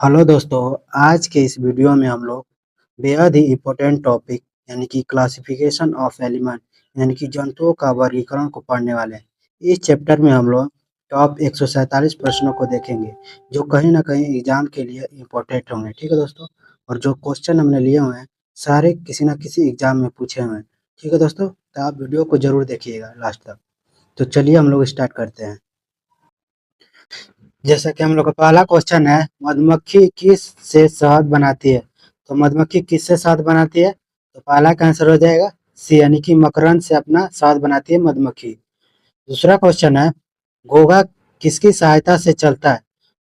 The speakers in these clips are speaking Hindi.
हेलो दोस्तों, आज के इस वीडियो में हम लोग बेहद ही इम्पोर्टेंट टॉपिक यानी कि क्लासिफिकेशन ऑफ एलिमेंट यानी कि जंतुओं का वर्गीकरण को पढ़ने वाले हैं। इस चैप्टर में हम लोग टॉप 147 प्रश्नों को देखेंगे जो कहीं ना कहीं एग्जाम के लिए इम्पोर्टेंट होंगे। ठीक है दोस्तों, और जो क्वेश्चन हमने लिए हुए हैं सारे किसी ना किसी एग्जाम में पूछे हुए हैं। ठीक है दोस्तों, तो आप वीडियो को जरूर देखिएगा लास्ट तक। तो चलिए हम लोग स्टार्ट करते हैं। जैसा कि हम लोग का पहला क्वेश्चन है, मधुमक्खी किस से शहद बनाती है? तो मधुमक्खी किससे शहद बनाती है? तो पहला का आंसर हो जाएगा सी, यानी कि मकरंद से अपना शहद बनाती है मधुमक्खी। दूसरा क्वेश्चन है, घोंघा किसकी सहायता से चलता है?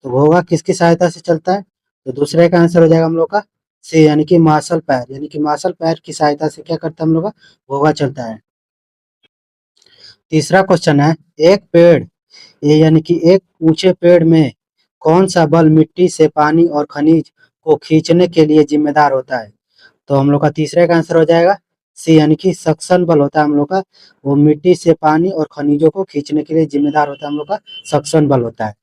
तो घोंघा किसकी सहायता से चलता है? तो दूसरे का आंसर हो जाएगा हम लोग का सी, यानी कि मार्शल पैर, यानी कि मार्शल पैर की सहायता से क्या करता है हम लोग का घोंघा चलता है। तीसरा क्वेश्चन है, एक पेड़ ये यानी कि एक ऊंचे पेड़ में कौन सा बल मिट्टी से पानी और खनिज को खींचने के लिए जिम्मेदार होता है? तो हम लोग का तीसरे का आंसर हो जाएगा सी, यानी कि सक्शन बल होता है हम लोग का, वो मिट्टी से पानी और खनिजों को खींचने के लिए जिम्मेदार होता है हम लोग का सक्शन बल होता है।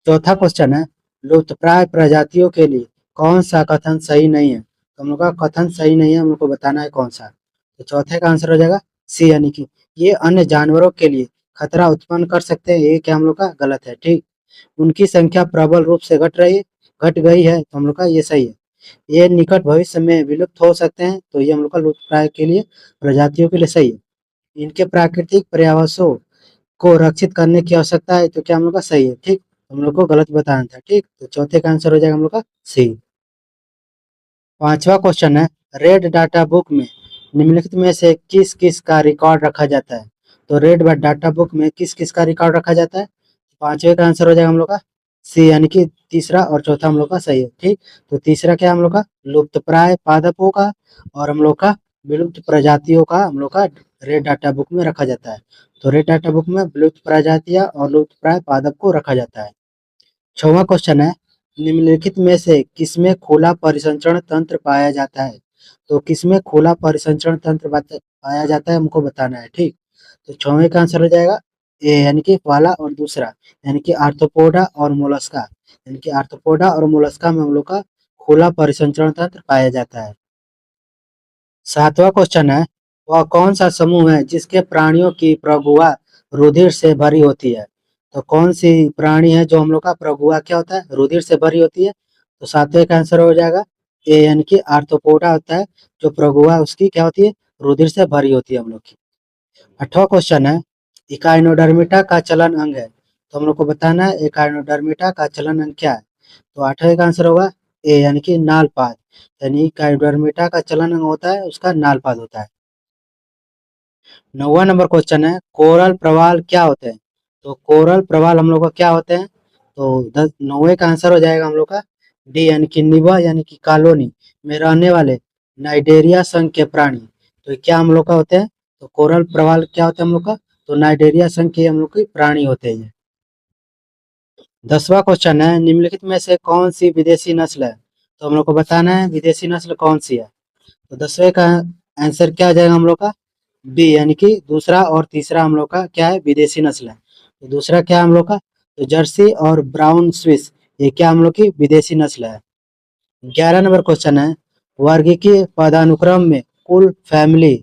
चौथा क्वेश्चन है, लुप्तप्राय प्रजातियों के लिए कौन सा कथन सही नहीं है? तो हम लोग का कथन सही नहीं है, हम लोग को बताना है कौन सा। तो चौथे का आंसर हो जाएगा सी, यानी कि ये अन्य जानवरों के लिए खतरा उत्पन्न कर सकते हैं, ये क्या हम लोग का गलत है। ठीक, उनकी संख्या प्रबल रूप से घट गई है, तो हम लोग का ये सही है। ये निकट भविष्य में विलुप्त हो सकते हैं, तो ये हम लोग का लुप्तप्राय के लिए प्रजातियों के लिए सही है। इनके प्राकृतिक पर्यावसों को रक्षित करने की आवश्यकता है, तो क्या हम लोग का सही है। ठीक, हम लोग को गलत बताना था। ठीक, तो चौथे का आंसर हो जाएगा हम लोग का सी। पांचवा क्वेश्चन है, रेड डाटा बुक में निम्नलिखित में से किस किस का रिकॉर्ड रखा जाता है? तो रेड डाटा बुक में किस किस का रिकॉर्ड रखा जाता है? पांचवे का आंसर हो जाएगा हम लोग का सी, यानी कि तीसरा और चौथा हम लोग का सही है। ठीक, तो तीसरा क्या हम लोग का लुप्तप्राय पादपों का और हम लोग का विलुप्त प्रजातियों का हम लोग का रेड डाटा बुक में रखा जाता है। तो रेड डाटा बुक में विलुप्त प्रजातियां और लुप्तप्राय पादप को रखा जाता है। छठवां क्वेश्चन है, निम्नलिखित में से किसमें खुला परिसंचरण तंत्र पाया जाता है? तो किसमें खुला परिसंचरण तंत्र पाया जाता है हमको बताना है। ठीक, तो छठवें का आंसर हो जाएगा ए, यानी कि पहला और दूसरा, यानी कि आर्थ्रोपोडा और मोलस्का, यानी कि आर्थ्रोपोडा और मोलस्का में हम लोग का खुला परिसंचरण तंत्र पाया जाता है। सातवां क्वेश्चन है, वह कौन सा समूह है जिसके प्राणियों की प्रगुआ रुधिर से भरी होती है? तो कौन सी प्राणी है जो हम लोग का प्रगुआ क्या होता है रुधिर से भरी होती है? तो सातवें का आंसर हो जाएगा ए, यानी कि आर्थ्रोपोडा होता है, जो प्रगुआ उसकी क्या होती है रुधिर से भरी होती है हम लोग की। आठवां क्वेश्चन है, इकाइनोडर्मिटा का चलन अंग है, तो हम लोग को बताना है इकाइनोडर्मिटा का चलन अंग क्या है। तो आठवें का आंसर होगा ए, यानी कि नालपाद, यानी इकाइनोडर्मिटा का चलन अंग होता है उसका नालपाद होता है। नौवां नंबर क्वेश्चन है, कोरल प्रवाल क्या होते हैं? तो कोरल प्रवाल हम लोग का क्या होते हैं? तो नौवे का आंसर हो जाएगा हम लोग का डी, यानी कि निबा, यानी कि कॉलोनी में रहने वाले नाइडेरिया संघ के प्राणी। तो ये क्या हम लोग का होते हैं? तो कोरल प्रवाल क्या होता है हम लोग का? तो नाइडेरिया संघ के हम लोग के प्राणी होते हैं। 10वां क्वेश्चन है, निम्नलिखित में से कौन सी विदेशी नस्ल है? तो हम लोग को बताना है विदेशी नस्ल कौन सी है। तो 10वें का आंसर क्या आ जाएगा हम लोग का बी, यानी कि दूसरा और तीसरा हम लोग का क्या है विदेशी नस्ल है। तो दूसरा क्या है हम लोग का? तो जर्सी और ब्राउन स्विस, ये क्या हम लोग की विदेशी नस्ल है। 11 नंबर क्वेश्चन है, वर्गीकीय पदानुक्रम में कुल फैमिली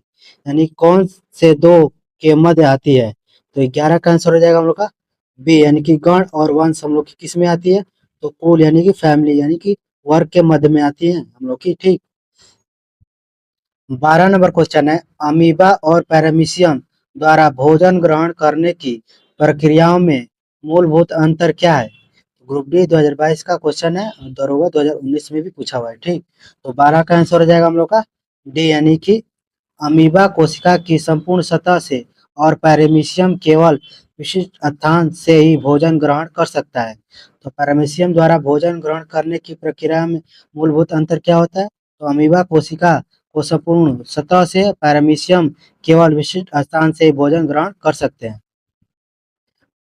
यानी कौन से दो के मध्य आती है? तो 11 का आंसर हो जाएगा हम लोग का बी, यानी कि गण और वंश हम लोग की किस में आती है? तो कुल यानी कि फैमिली यानी कि वर्ग के मध्य में आती है हम लोग की। ठीक, 12 नंबर क्वेश्चन है, अमीबा और पैरामीशियम द्वारा भोजन ग्रहण करने की प्रक्रियाओं में मूलभूत अंतर क्या है? ग्रुप डी 2022 का क्वेश्चन है और दरोगा 2019 में भी पूछा हुआ है। ठीक, तो 12 का आंसर हो जाएगा हम लोग का डी, यानी कि अमीबा कोशिका की संपूर्ण सतह से और पैरामीशियम केवल विशिष्ट स्थान से ही भोजन ग्रहण कर सकता है। तो पैरामीशियम द्वारा भोजन ग्रहण करने की प्रक्रिया में मूलभूत अंतर क्या होता है? तो अमीबा कोशिका को संपूर्ण सतह से, पैरामीशियम केवल विशिष्ट स्थान से ही भोजन ग्रहण कर सकते हैं।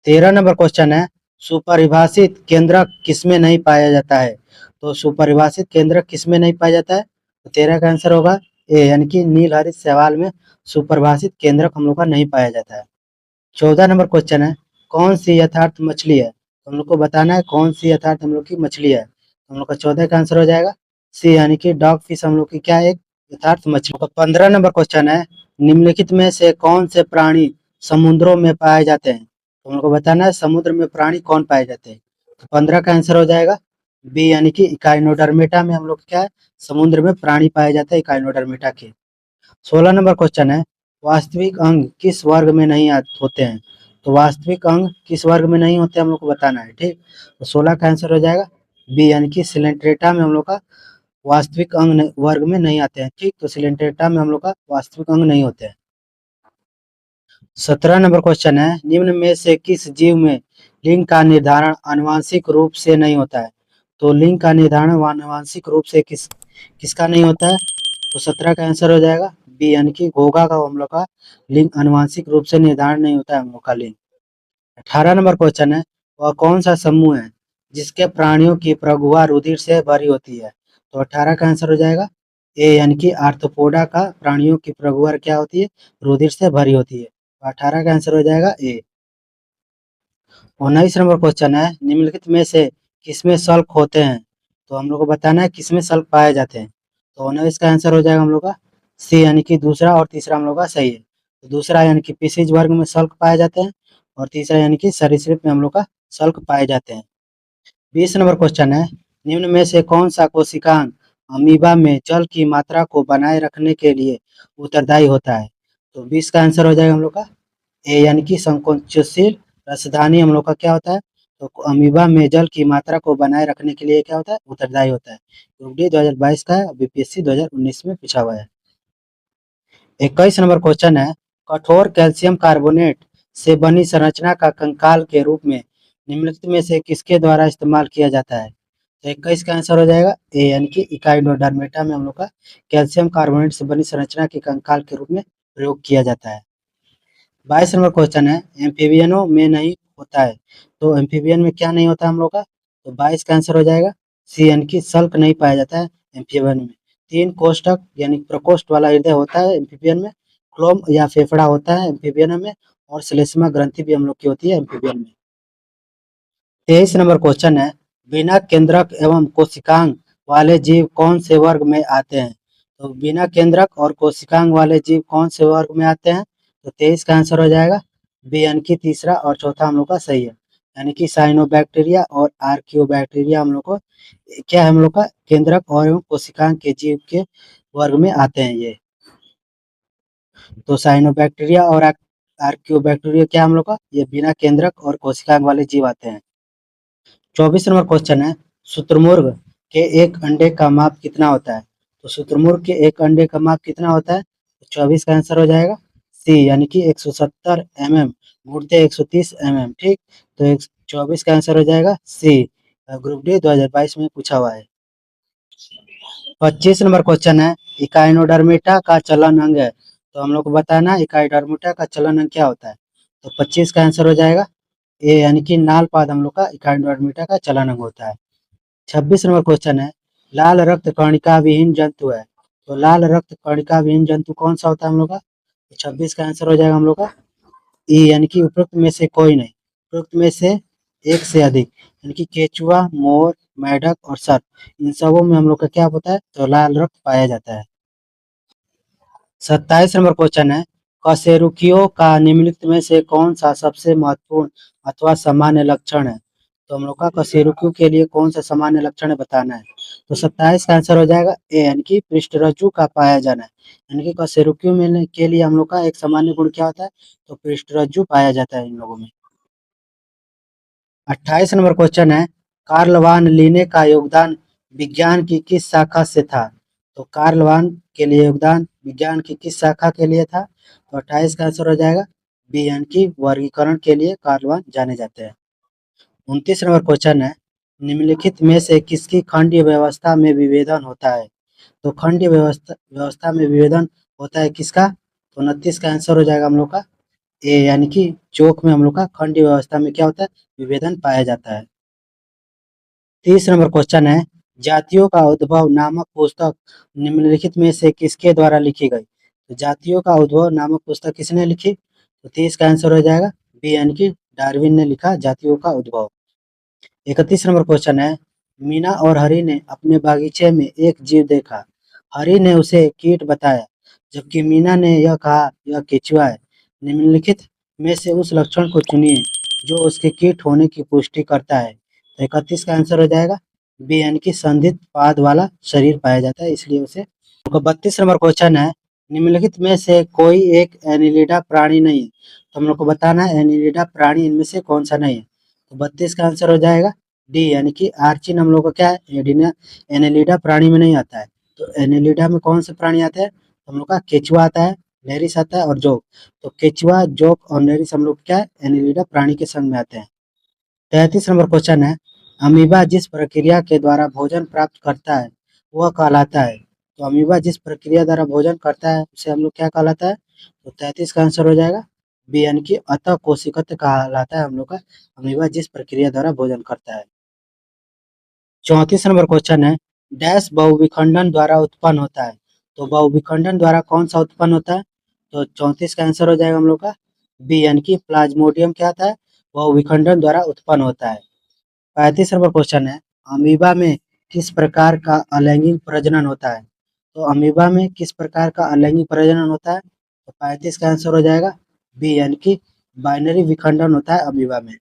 13 नंबर क्वेश्चन है, सुपरिभाषित केंद्रक किसमें नहीं पाया जाता है? तो सुपरिभाषित केंद्रक किसमें नहीं पाया जाता है? तो 13 का आंसर होगा ए, यानी कि नीलहरित शैवाल में सुपरिभाषित केंद्रक हम लोग का नहीं पाया जाता है। 14 नंबर क्वेश्चन है, कौन सी यथार्थ मछली है? तो हम लोग को बताना है कौन सी यथार्थ हम लोग की मछली है। हम लोग का 14 का आंसर हो जाएगा सी, यानी कि डॉग फिश हम लोग की क्या है, एक यथार्थ मछली। 15 नंबर क्वेश्चन है, निम्नलिखित में से कौन से प्राणी समुद्रों में पाए जाते हैं? तो हम लोग को बताना है समुद्र में प्राणी कौन पाए जाते हैं। तो 15 का आंसर हो जाएगा बी, यानी कि इकाइनोडर्मेटा में हम लोग क्या है, समुद्र में प्राणी पाए जाते हैं इकाइनोडर्मेटा के। 16 नंबर क्वेश्चन है, वास्तविक अंग किस वर्ग में नहीं होते हैं? तो वास्तविक अंग किस वर्ग में नहीं होते हम लोग को बताना है, ठीक। तो 16 का आंसर हो जाएगा बी, यानी कि सिलेंट्रेटा में हम लोग का वास्तविक अंग वर्ग में नहीं आते हैं, ठीक। तो सिलेंट्रेटा में हम लोग का वास्तविक अंग नहीं होते हैं। 17 नंबर क्वेश्चन है, निम्न में से किस जीव में लिंग का निर्धारण आनुवांशिक रूप से नहीं होता है? तो लिंग का निर्धारण आनुवांशिक रूप से किसका नहीं होता है? तो 17 का आंसर हो जाएगा बी, यानी कि घोंघा का हम लोग का लिंग आनुवांशिक रूप से निर्धारण नहीं होता है हम लोग का लिंग। 18 नंबर क्वेश्चन है, वह कौन सा समूह है जिसके प्राणियों की प्रगुआ रुधिर से भरी होती है? तो 18 का आंसर हो जाएगा ए, यानी कि आर्थ्रोपोडा का प्राणियों की प्रगुआ क्या होती है, रुधिर से भरी होती है। तो 18 का आंसर हो जाएगा ए। 19 नंबर क्वेश्चन है, निम्नलिखित में से किसमें सल्क होते हैं? तो हम लोग को बताना है किसमें सल्क पाए जाते हैं। तो 19 का आंसर हो जाएगा हम लोग का सी, यानी कि दूसरा और तीसरा हम लोग का सही है। तो दूसरा यानी कि पीसीज वर्ग में सल्क पाए जाते हैं और तीसरा यानी कि सरीसृप में हम लोग का सल्क पाए जाते हैं। 20 नंबर क्वेश्चन है, निम्न में से कौन सा कोशिकांग अमीबा में जल की मात्रा को बनाए रखने के लिए उत्तरदायी होता है? तो 20 का आंसर हो जाएगा हम लोग का ए, यानी कि संकोचनशील राजधानी हम लोग का क्या होता है, तो अमीबा में जल की मात्रा को बनाए रखने के लिए क्या होता है, उत्तरदायी होता है। ग्रुप डी 2022 का है, बीपीएससी 2019 में पूछा हुआ है। 21 नंबर क्वेश्चन है, कठोर कैल्शियम कार्बोनेट से बनी संरचना का कंकाल के रूप में निम्नलिखित में से किसके द्वारा इस्तेमाल किया जाता है? तो 21 का आंसर हो जाएगा ए, यानी कि इकाइनोडर्मेटा में हम लोग का कैल्शियम कार्बोनेट से बनी संरचना के कंकाल के रूप में प्रयोग किया जाता है। 22 नंबर क्वेश्चन है, एम्फीबियनों में नहीं होता है, तो एम्फीबियन में क्या नहीं होता हम लोग का? तो 22 का आंसर हो जाएगा सी, यानी कि सल्क नहीं पाया जाता है एम्फीबियन में। 3 कोष्ठक यानी प्रकोष्ठ वाला हृदय होता है एम्फीबियन में, क्लोम या फेफड़ा होता है एम्फीबियन में, और श्लेष्मा ग्रंथि भी हम लोग की होती है एम्फीबियन में। 23 नंबर क्वेश्चन है, बिना केंद्रक एवं कोशिकांग वाले जीव कौन से वर्ग में आते हैं? तो बिना केंद्रक और कोशिकांग वाले जीव कौन से वर्ग में आते हैं? तो 23 का आंसर हो जाएगा बी, यानी कि तीसरा और चौथा हम लोग का सही है, यानी कि साइनोबैक्टीरिया और आर्कियोबैक्टीरिया हम लोग को क्या है, हम लोग का केंद्रक और एवं कोशिकांग के जीव के वर्ग में आते हैं ये। तो साइनोबैक्टीरिया और आर्कियोबैक्टीरिया क्या हम लोग का, ये बिना केंद्रक और कोशिकांग वाले जीव आते हैं। 24 नंबर क्वेश्चन है, शुतुरमुर्ग के एक अंडे का माप कितना होता है? तो शुतुरमुर्ग के एक अंडे का माप कितना होता है? तो 24 का आंसर हो जाएगा सी, यानी कि 170 mm, मूर्ते 130 mm, ठीक। तो 24 का आंसर हो जाएगा सी, ग्रुप डी 2022 में पूछा हुआ है। 25 नंबर क्वेश्चन है, इकाइनोडर्मेटा का चलन अंग है, तो हम लोग को बताना है इकाइनोडर्मेटा का चलन अंग क्या होता है। तो 25 का आंसर हो जाएगा ए, यानी कि नालपाद हम लोग का इकाइनोडर्मेटा का चलन अंग होता है। 26 नंबर क्वेश्चन है, लाल रक्त कणिका विहीन जंतु है, तो लाल रक्त कणिका विहीन जंतु कौन सा होता है हम लोग का? तो 26 का आंसर हो जाएगा हम लोग का ई, यानी कि उपरोक्त में से कोई नहीं, उपरोक्त में से एक से अधिक, यानी कि केचुआ, मोर, मेढक और सर्प, इन सबों में हम लोग का क्या होता है, तो लाल रक्त पाया जाता है। 27 नंबर क्वेश्चन है, कशेरुकियों का निम्नलिखित में से कौन सा सबसे महत्वपूर्ण अथवा सामान्य लक्षण है? तो हम लोग का कशेरुकियों के लिए कौन सा सामान्य लक्षण है बताना है। तो 27 का आंसर हो जाएगा ए, यानी कि पृष्ठरज्जु का पाया जाना है, यानी कि कशेरुकियों में के लिए हम लोग का एक सामान्य गुण क्या होता है, तो पृष्ठरज्जु पाया जाता है इन लोगों में। 28 नंबर क्वेश्चन है, कार्ल वान लीने का योगदान विज्ञान की किस शाखा से था? तो कार्ल वान के लिए योगदान विज्ञान की किस शाखा के लिए था? तो 28 का आंसर हो जाएगा बी, यानी कि वर्गीकरण के लिए कार्ल वान जाने जाते हैं। 29 नंबर क्वेश्चन है, निम्नलिखित में से किसकी खंडीय व्यवस्था में विभेदन होता है? तो खंडीय व्यवस्था व्यवस्था में विभेदन होता है किसका? तो 29 का आंसर हो जाएगा हम लोग का ए, यानी कि चोक में हम लोग का खंडीय व्यवस्था में क्या होता है, विभेदन पाया जाता है। 30 नंबर क्वेश्चन है, जातियों का उद्भव नामक पुस्तक निम्नलिखित में से किसके द्वारा लिखी गई? तो जातियों का उद्भव नामक पुस्तक किसने लिखी? तो 30 का आंसर हो जाएगा बी, यानी कि डार्विन ने लिखा जातियों का उद्भव। 31 नंबर क्वेश्चन है, मीना और हरी ने अपने बागीचे में एक जीव देखा। हरी ने उसे कीट बताया, जबकि मीना ने यह कहा यह केचुआ है। निम्नलिखित में से उस लक्षण को चुनिए जो उसके कीट होने की पुष्टि करता है। तो 31 का आंसर हो जाएगा बी, यानी कि संधित पाद वाला शरीर पाया जाता है, इसलिए उसे। 32 नंबर क्वेश्चन है, निम्नलिखित में से कोई एक एनिलिडा प्राणी नहीं है। तो हम लोग को बताना है एनिलिडा प्राणी इनमें से कौन सा नहीं है। तो 32 का आंसर हो जाएगा डी, यानी कि आर्चिन हम लोग का क्या है, एडिना एनिलिडा प्राणी में नहीं आता है। तो एनिलिडा में कौन से प्राणी आते हैं, तो हम लोग का केचुआ आता है, नेरिस आता है और जोक। तो केचुआ, जोक और नेरिस हम लोग क्या है, एनिलिडा प्राणी के संग में आते हैं। 33 नंबर क्वेश्चन है, अमीबा जिस प्रक्रिया के द्वारा भोजन प्राप्त करता है वह कहलाता है। तो अमीबा जिस प्रक्रिया द्वारा भोजन करता है उसे हम लोग क्या कहलाता है। तो 33 का आंसर हो जाएगा बी, यानी कि अतः कोशिकत कहलाता है हम लोग का, अमीबा जिस प्रक्रिया द्वारा भोजन करता है। 34 नंबर क्वेश्चन है, डैश बहुविखंडन द्वारा उत्पन्न होता है। तो बहुविखंडन द्वारा कौन सा उत्पन्न होता है। तो 34 का आंसर हो जाएगा हम लोग का बी, यानी कि प्लाज्मोडियम क्या आता है, बहुविखंडन द्वारा उत्पन्न होता है। 35 नंबर क्वेश्चन है, अमीबा में किस प्रकार का अलैंगिक प्रजनन होता है। तो अमीबा में किस प्रकार का अलैंगिक प्रजनन होता है। तो 35 का आंसर हो जाएगा बी, यानी कि बाइनरी विखंडन होता है अमीबा में।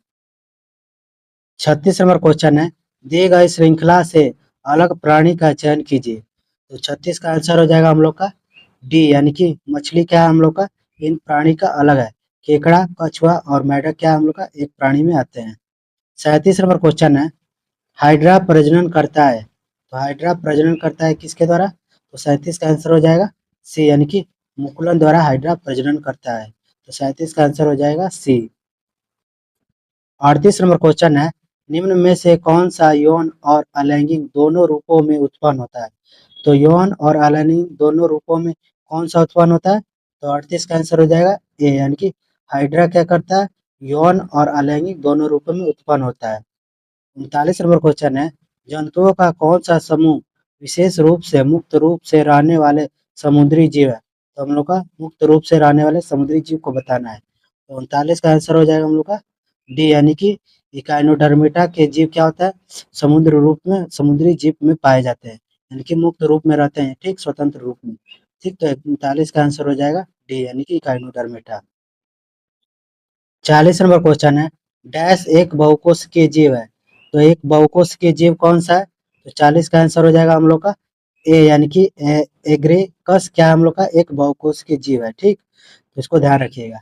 36 नंबर क्वेश्चन है, दिए गए श्रृंखला से अलग प्राणी का चयन कीजिए। तो 36 का आंसर हो जाएगा हम लोग का डी, यानी कि मछली क्या है हम लोग का, इन प्राणी का अलग है। केकड़ा, कछुआ और मेढक क्या है हम लोग का एक प्राणी में आते हैं। 37 नंबर क्वेश्चन है, हाइड्रा प्रजनन करता है। तो हाइड्रा प्रजनन करता है किसके द्वारा। तो 37 का आंसर हो जाएगा सी, यानी कि मुकुलन द्वारा हाइड्रा प्रजनन करता है। तो 37 का आंसर हो जाएगा सी। 38 नंबर क्वेश्चन है, निम्न में से कौन सा यौन और अलैंगिक दोनों रूपों में उत्पन्न होता है। तो यौन और अलैंगिक दोनों रूपों में कौन सा उत्पन्न होता है। तो 38 का आंसर हो जाएगा ए, यानी कि हाइड्रा क्या करता है, यौन और अलैंगिक दोनों रूपों में उत्पन्न होता है। 39 नंबर क्वेश्चन है, जंतुओं का कौन सा समूह विशेष रूप से मुक्त रूप से रहने वाले समुद्री जीव है। तो हम लोग का मुक्त रूप से रहने वाले समुद्री जीव को बताना है। तो 39 का आंसर हो जाएगा हम लोग का डी, यानी कि इकाइनोडर्मिटा के जीव क्या होता है, समुद्र रूप में समुद्री जीव में पाए जाते हैं, यानी कि मुक्त रूप में रहते हैं, ठीक, स्वतंत्र रूप में। ठीक, तो 39 का आंसर हो जाएगा डी, यानी कि इकाइनोडर्मिटा। 40 नंबर क्वेश्चन है, डैश एक बहुकोशिकीय जीव है। तो एक बहुकोशिकीय जीव कौन सा है। तो 40 का आंसर हो जाएगा हम लोग का ए, यानी कि एग्रेकस क्या है हम लोग का एक बहुकोशिकीय जीव है, ठीक, तो इसको ध्यान रखिएगा।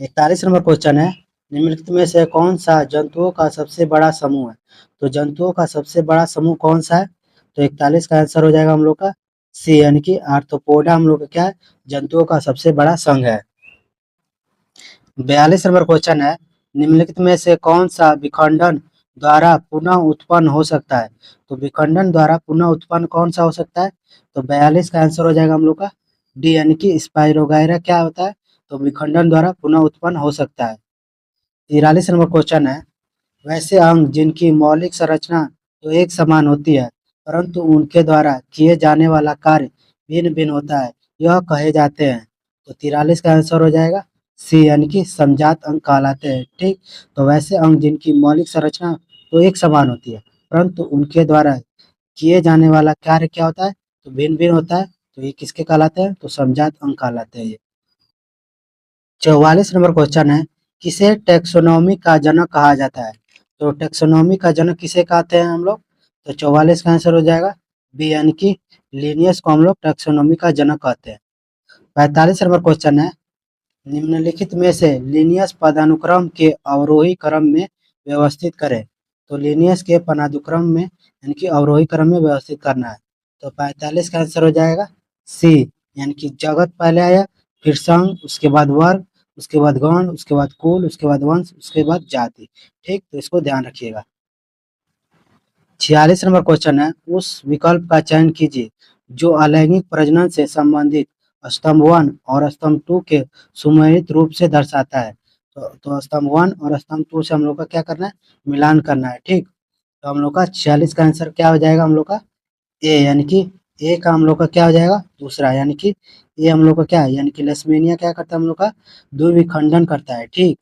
41 नंबर क्वेश्चन है, निम्नलिखित में से कौन सा जंतुओं का सबसे बड़ा समूह है। तो जंतुओं का सबसे बड़ा समूह कौन सा है। तो 41 का आंसर हो जाएगा हम लोग का सी, यानी कि आर्थ्रोपोडा हम लोग का क्या है, जंतुओं का सबसे बड़ा संघ है। 42 नंबर क्वेश्चन है, निम्नलिखित में से कौन सा विखंडन द्वारा पुनः उत्पन्न हो सकता है। तो विखंडन द्वारा पुनः उत्पन्न कौन सा हो सकता है। तो 42 का आंसर हो जाएगा हम लोग का डी, यानी कि स्पाइरोगायरा क्या होता है, तो विखंडन द्वारा पुनः उत्पन्न हो सकता है। 43 नंबर क्वेश्चन है, वैसे अंग जिनकी मौलिक संरचना तो एक समान होती है परंतु उनके द्वारा किए जाने वाला कार्य भिन्न भिन्न होता है, यह कहे जाते हैं। तो 43 का आंसर हो जाएगा सी, यानी कि समजात अंग कहलाते हैं, ठीक। तो वैसे अंग जिनकी मौलिक संरचना तो एक समान होती है परंतु उनके द्वारा किए जाने वाला कार्य क्या होता है, तो भिन्न भिन्न होता है, तो ये किसके कहलाते हैं, तो समजात अंग कहलाते हैं ये। 44 नंबर क्वेश्चन है, किसे टैक्सोनॉमी का जनक कहा जाता है। तो टैक्सोनॉमी का जनक किसे कहते हैं हम लोग। तो 44 का आंसर हो जाएगा बी, यानी कि लिनियस को हम लोग टैक्सोनॉमी का जनक कहते हैं। 45 नंबर क्वेश्चन है, निम्नलिखित में से लिनियस पदानुक्रम के अवरोही क्रम में व्यवस्थित करें। तो लिनियस के पदानुक्रम में यानी कि अवरोही क्रम में व्यवस्थित करना है। तो 45 का आंसर हो जाएगा सी, यानी कि जगत पहले आया, फिर संघ, उसके बाद वर्ग, उसके बाद गण, उसके बाद कुल, उसके बाद वंश, उसके बाद जाति, ठीक, तो इसको ध्यान रखिएगा। 46 नंबर क्वेश्चन है, उस विकल्प का चयन कीजिए जो अलैंगिक प्रजनन से संबंधित स्तंभ 1 और स्तंभ 2 के सुमेलित रूप से दर्शाता है। तो स्तंभ 1 और स्तंभ 2 से हम लोग का क्या करना है, मिलान करना है, ठीक। तो हम लोग का 46 का आंसर क्या हो जाएगा हम लोग का ए, यानी कि ए का हम लोग का क्या हो जाएगा दूसरा, यानी कि ए हम लोग का क्या है, यानी कि लेसमेनिया क्या करता है हम लोग का द्विविखंडन करता है, ठीक।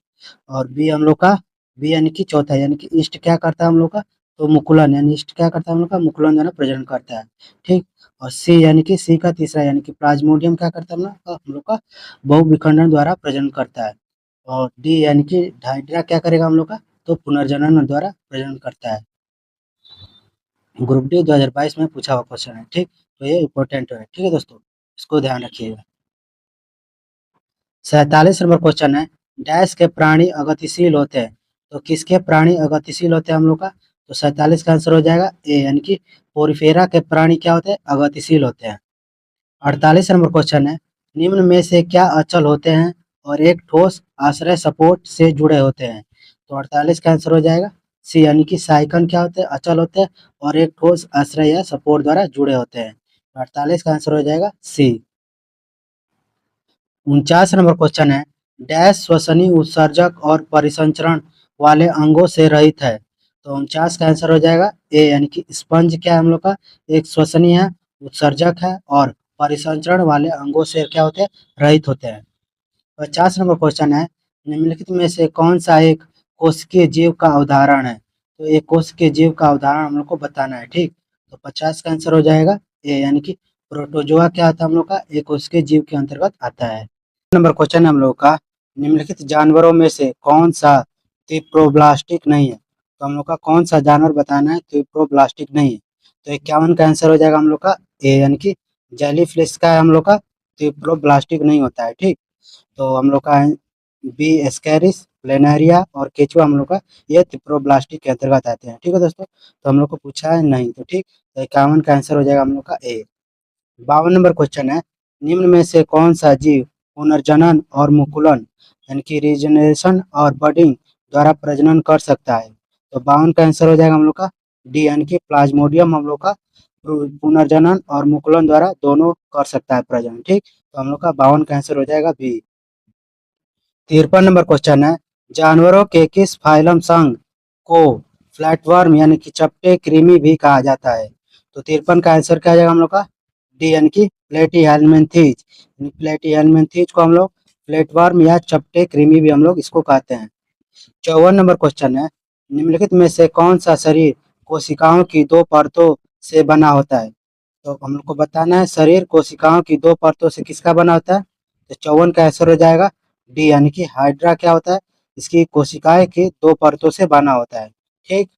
और बी हम लोग का बी यानी कि चौथा, यानी कि ईस्ट क्या करता है हम लोग का, तो मुकुलन यानी ईस्ट क्या करता है हम लोग का, मुकुलन द्वारा प्रजनन करता है, ठीक। और सी यानी कि सी का तीसरा यानी कि प्लाज्मोडियम क्या करता है हम लोग का बहुविखंडन द्वारा प्रजनन करता है। और डी यानी कि हाइड्रा क्या करेगा हम लोग का, तो पुनर्जनन द्वारा प्रजनन करता है। ग्रुप डी 2022 में पूछा हुआ क्वेश्चन है, ठीक। तो ये इंपॉर्टेंट है, ठीक है दोस्तों, इसको ध्यान रखिएगा। 47 नंबर क्वेश्चन है, डैश के प्राणी अगतिशील होते हैं, तो किसके प्राणी अगतिशील होते हैं हम लोग का, तो 47 का आंसर हो जाएगा ए यानी कि पोरिफेरा के प्राणी क्या होते हैं, अगतिशील होते हैं। 48 नंबर क्वेश्चन है, निम्न में से क्या अचल होते हैं और एक ठोस आश्रय सपोर्ट से जुड़े होते हैं, तो 48 का आंसर हो जाएगा सी यानी कि साइकन क्या होते हैं, अचल होते हैं और एक ठोस आश्रय या सपोर्ट द्वारा जुड़े होते हैं। 48 का आंसर हो जाएगा सी। 49 नंबर क्वेश्चन है, डैश श्वसनी उत्सर्जक और परिसंचरण वाले अंगों से रहित है, तो 49 का आंसर हो जाएगा ए यानी कि स्पंज क्या है हम लोग का, एक श्वसनीय है, उत्सर्जक है और परिसंचरण वाले अंगों से क्या होते हैं, रहित होते हैं। 50 नंबर क्वेश्चन है, निम्नलिखित में से कौन सा एक कोशिकीय जीव का उदाहरण है, तो एक कोशिकीय जीव का उदाहरण हम लोग को बताना है, ठीक। तो 50 का आंसर हो जाएगा ए यानी कि प्रोटोजोआ क्या आता है हम लोग का, एक कोशिकीय जीव के अंतर्गत आता है। नंबर क्वेश्चन है हम लोग का, निम्नलिखित जानवरों में से कौन सा थिप्रोब्लास्टिक नहीं है, तो हम लोग का कौन सा जानवर बताना है थिप्रोब्लास्टिक नहीं है, तो 51 का आंसर हो जाएगा हम लोग का ए यानी कि जेलीफिश का है हम लोग का थिप्रोब्लास्टिक नहीं होता है, ठीक। तो हम लोग का बी एस्कैरिस, प्लेनेरिया और केचुआ हम लोग का ये थिप्रोब्लास्टिक के अंतर्गत आते हैं, ठीक है दोस्तों। तो हम लोग को पूछा है नहीं, तो ठीक, तो 51 का आंसर हो जाएगा हम लोग का ए। 52 नंबर क्वेश्चन है, निम्न में से कौन सा जीव पुनर्जनन और मुकुलन यानी कि रीजनरेशन और बडिंग द्वारा प्रजनन कर सकता है, तो 52 का आंसर हो जाएगा हम लोग का डी यानी कि प्लाज्मोडियम हम लोग का पुनर्जनन और मुकुलन द्वारा दोनों कर सकता है प्रजनन, ठीक। तो हम लोग का 52 का आंसर हो जाएगा बी। 53 नंबर क्वेश्चन है, जानवरों के किस फाइलम संघ को फ्लैटवर्म यानी कि चपटे कृमि भी कहा जाता है, तो 53 का आंसर क्या आ जाएगा हम लोग का डी यानी कि प्लेटीहेल्मिन्थीज, प्लेटीहेल्मिन्थीज को हम लोग फ्लैटवर्म या चपटे कृमि भी हम लोग इसको कहते हैं। 54 नंबर क्वेश्चन है, निम्नलिखित में से कौन सा शरीर कोशिकाओं की दो परतों से बना होता है, तो हम लोग को बताना है शरीर कोशिकाओं की दो परतों से किसका बना होता है, तो 54 का आंसर हो जाएगा डी यानी कि हाइड्रा क्या होता है, इसकी कोशिकाएं की दो परतों से बना होता है, ठीक।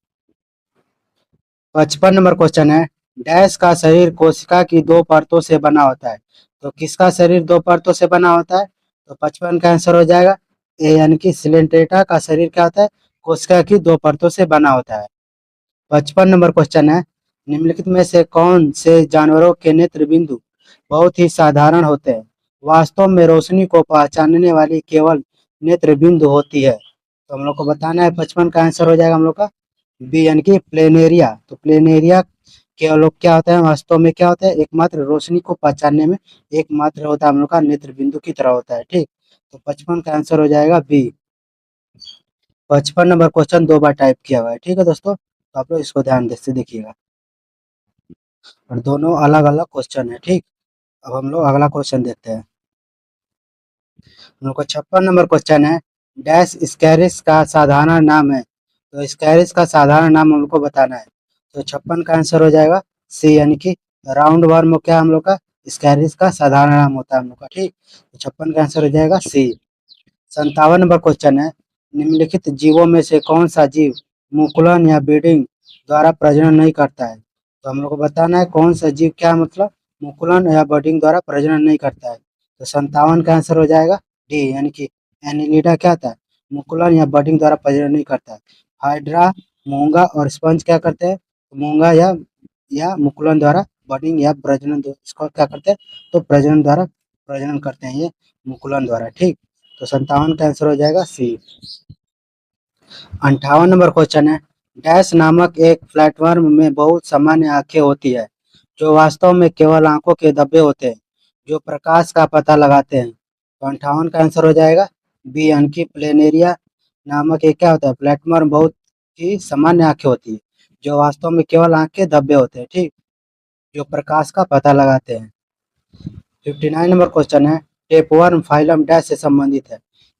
55 नंबर क्वेश्चन है, डैश का शरीर कोशिका की दो परतों से बना होता है, तो किसका शरीर दो परतों से बना होता है, तो 55 का आंसर हो जाएगा ए यानी कि सिलेंट्रेटा का शरीर क्या होता है, कोशिका की दो परतों से बना होता है। 55 नंबर क्वेश्चन है, निम्नलिखित में से कौन से जानवरों के नेत्र बिंदु बहुत ही साधारण होते हैं, वास्तव में रोशनी को पहचानने वाली केवल नेत्र बिंदु होती है, तो हम लोग को बताना है 55 का आंसर हो जाएगा हम लोग का बी यानी कि प्लेनेरिया। तो प्लेनेरिया के लोग क्या होता है, वास्तव में क्या होता है, एकमात्र रोशनी को पहचानने में एकमात्र होता है हम लोग का नेत्र बिंदु की तरह होता है, ठीक। तो 55 का आंसर हो जाएगा बी। 55 नंबर क्वेश्चन दो बार टाइप किया हुआ है, ठीक है दोस्तों, तो आप लोग इसको ध्यान से देखिएगा और दोनों अलग अलग क्वेश्चन है, ठीक। अब हम लोग अगला क्वेश्चन देखते हैं। हम लोग का 56 नंबर क्वेश्चन है, डैश स्कैरिस का साधारण नाम है, तो स्कैरिस का साधारण नाम हम लोग को बताना है, तो 56 का आंसर हो जाएगा सी यानी कि राउंड वर्म क्या हम लोग का स्कैरिस का साधारण नाम होता है हम लोग का, ठीक। तो 56 का आंसर हो जाएगा सी। 57 नंबर क्वेश्चन है, निम्नलिखित जीवों में से कौन सा जीव मुकुलन या ब्रीडिंग द्वारा प्रजनन नहीं करता है, तो हम लोग को बताना है कौन सा जीव क्या मतलब मुकुलन या बर्डिंग द्वारा प्रजनन नहीं करता है, तो 57 का आंसर हो जाएगा डी यानी कि एनिलिडा क्या था, मुकुलन या बर्डिंग द्वारा प्रजनन नहीं करता है। हाइड्रा, मूंगा और स्पंज क्या करते हैं, मूंगा या मुकुलन द्वारा बर्डिंग या प्रजनन इसको क्या करते हैं, तो प्रजनन द्वारा प्रजनन करते हैं ये मुकुलन द्वारा, ठीक। तो 57 का आंसर हो जाएगा सी। 58 नंबर क्वेश्चन है, डैश नामक एक प्लेटफॉर्म में बहुत सामान्य आंखें होती है जो वास्तव में केवल आंखों के धब्बे होते हैं जो प्रकाश का पता लगाते हैं, तो 58 का आंसर हो जाएगा बी यानी कि प्लेनेरिया नामक एक क्या होता है प्लेटफॉर्म बहुत ही सामान्य आंखें होती है जो वास्तव में केवल आंख के धब्बे होते हैं, ठीक, जो प्रकाश का पता लगाते हैं। 59 नंबर क्वेश्चन है, टेपवर्म फाइलम डैश से संबंधित है,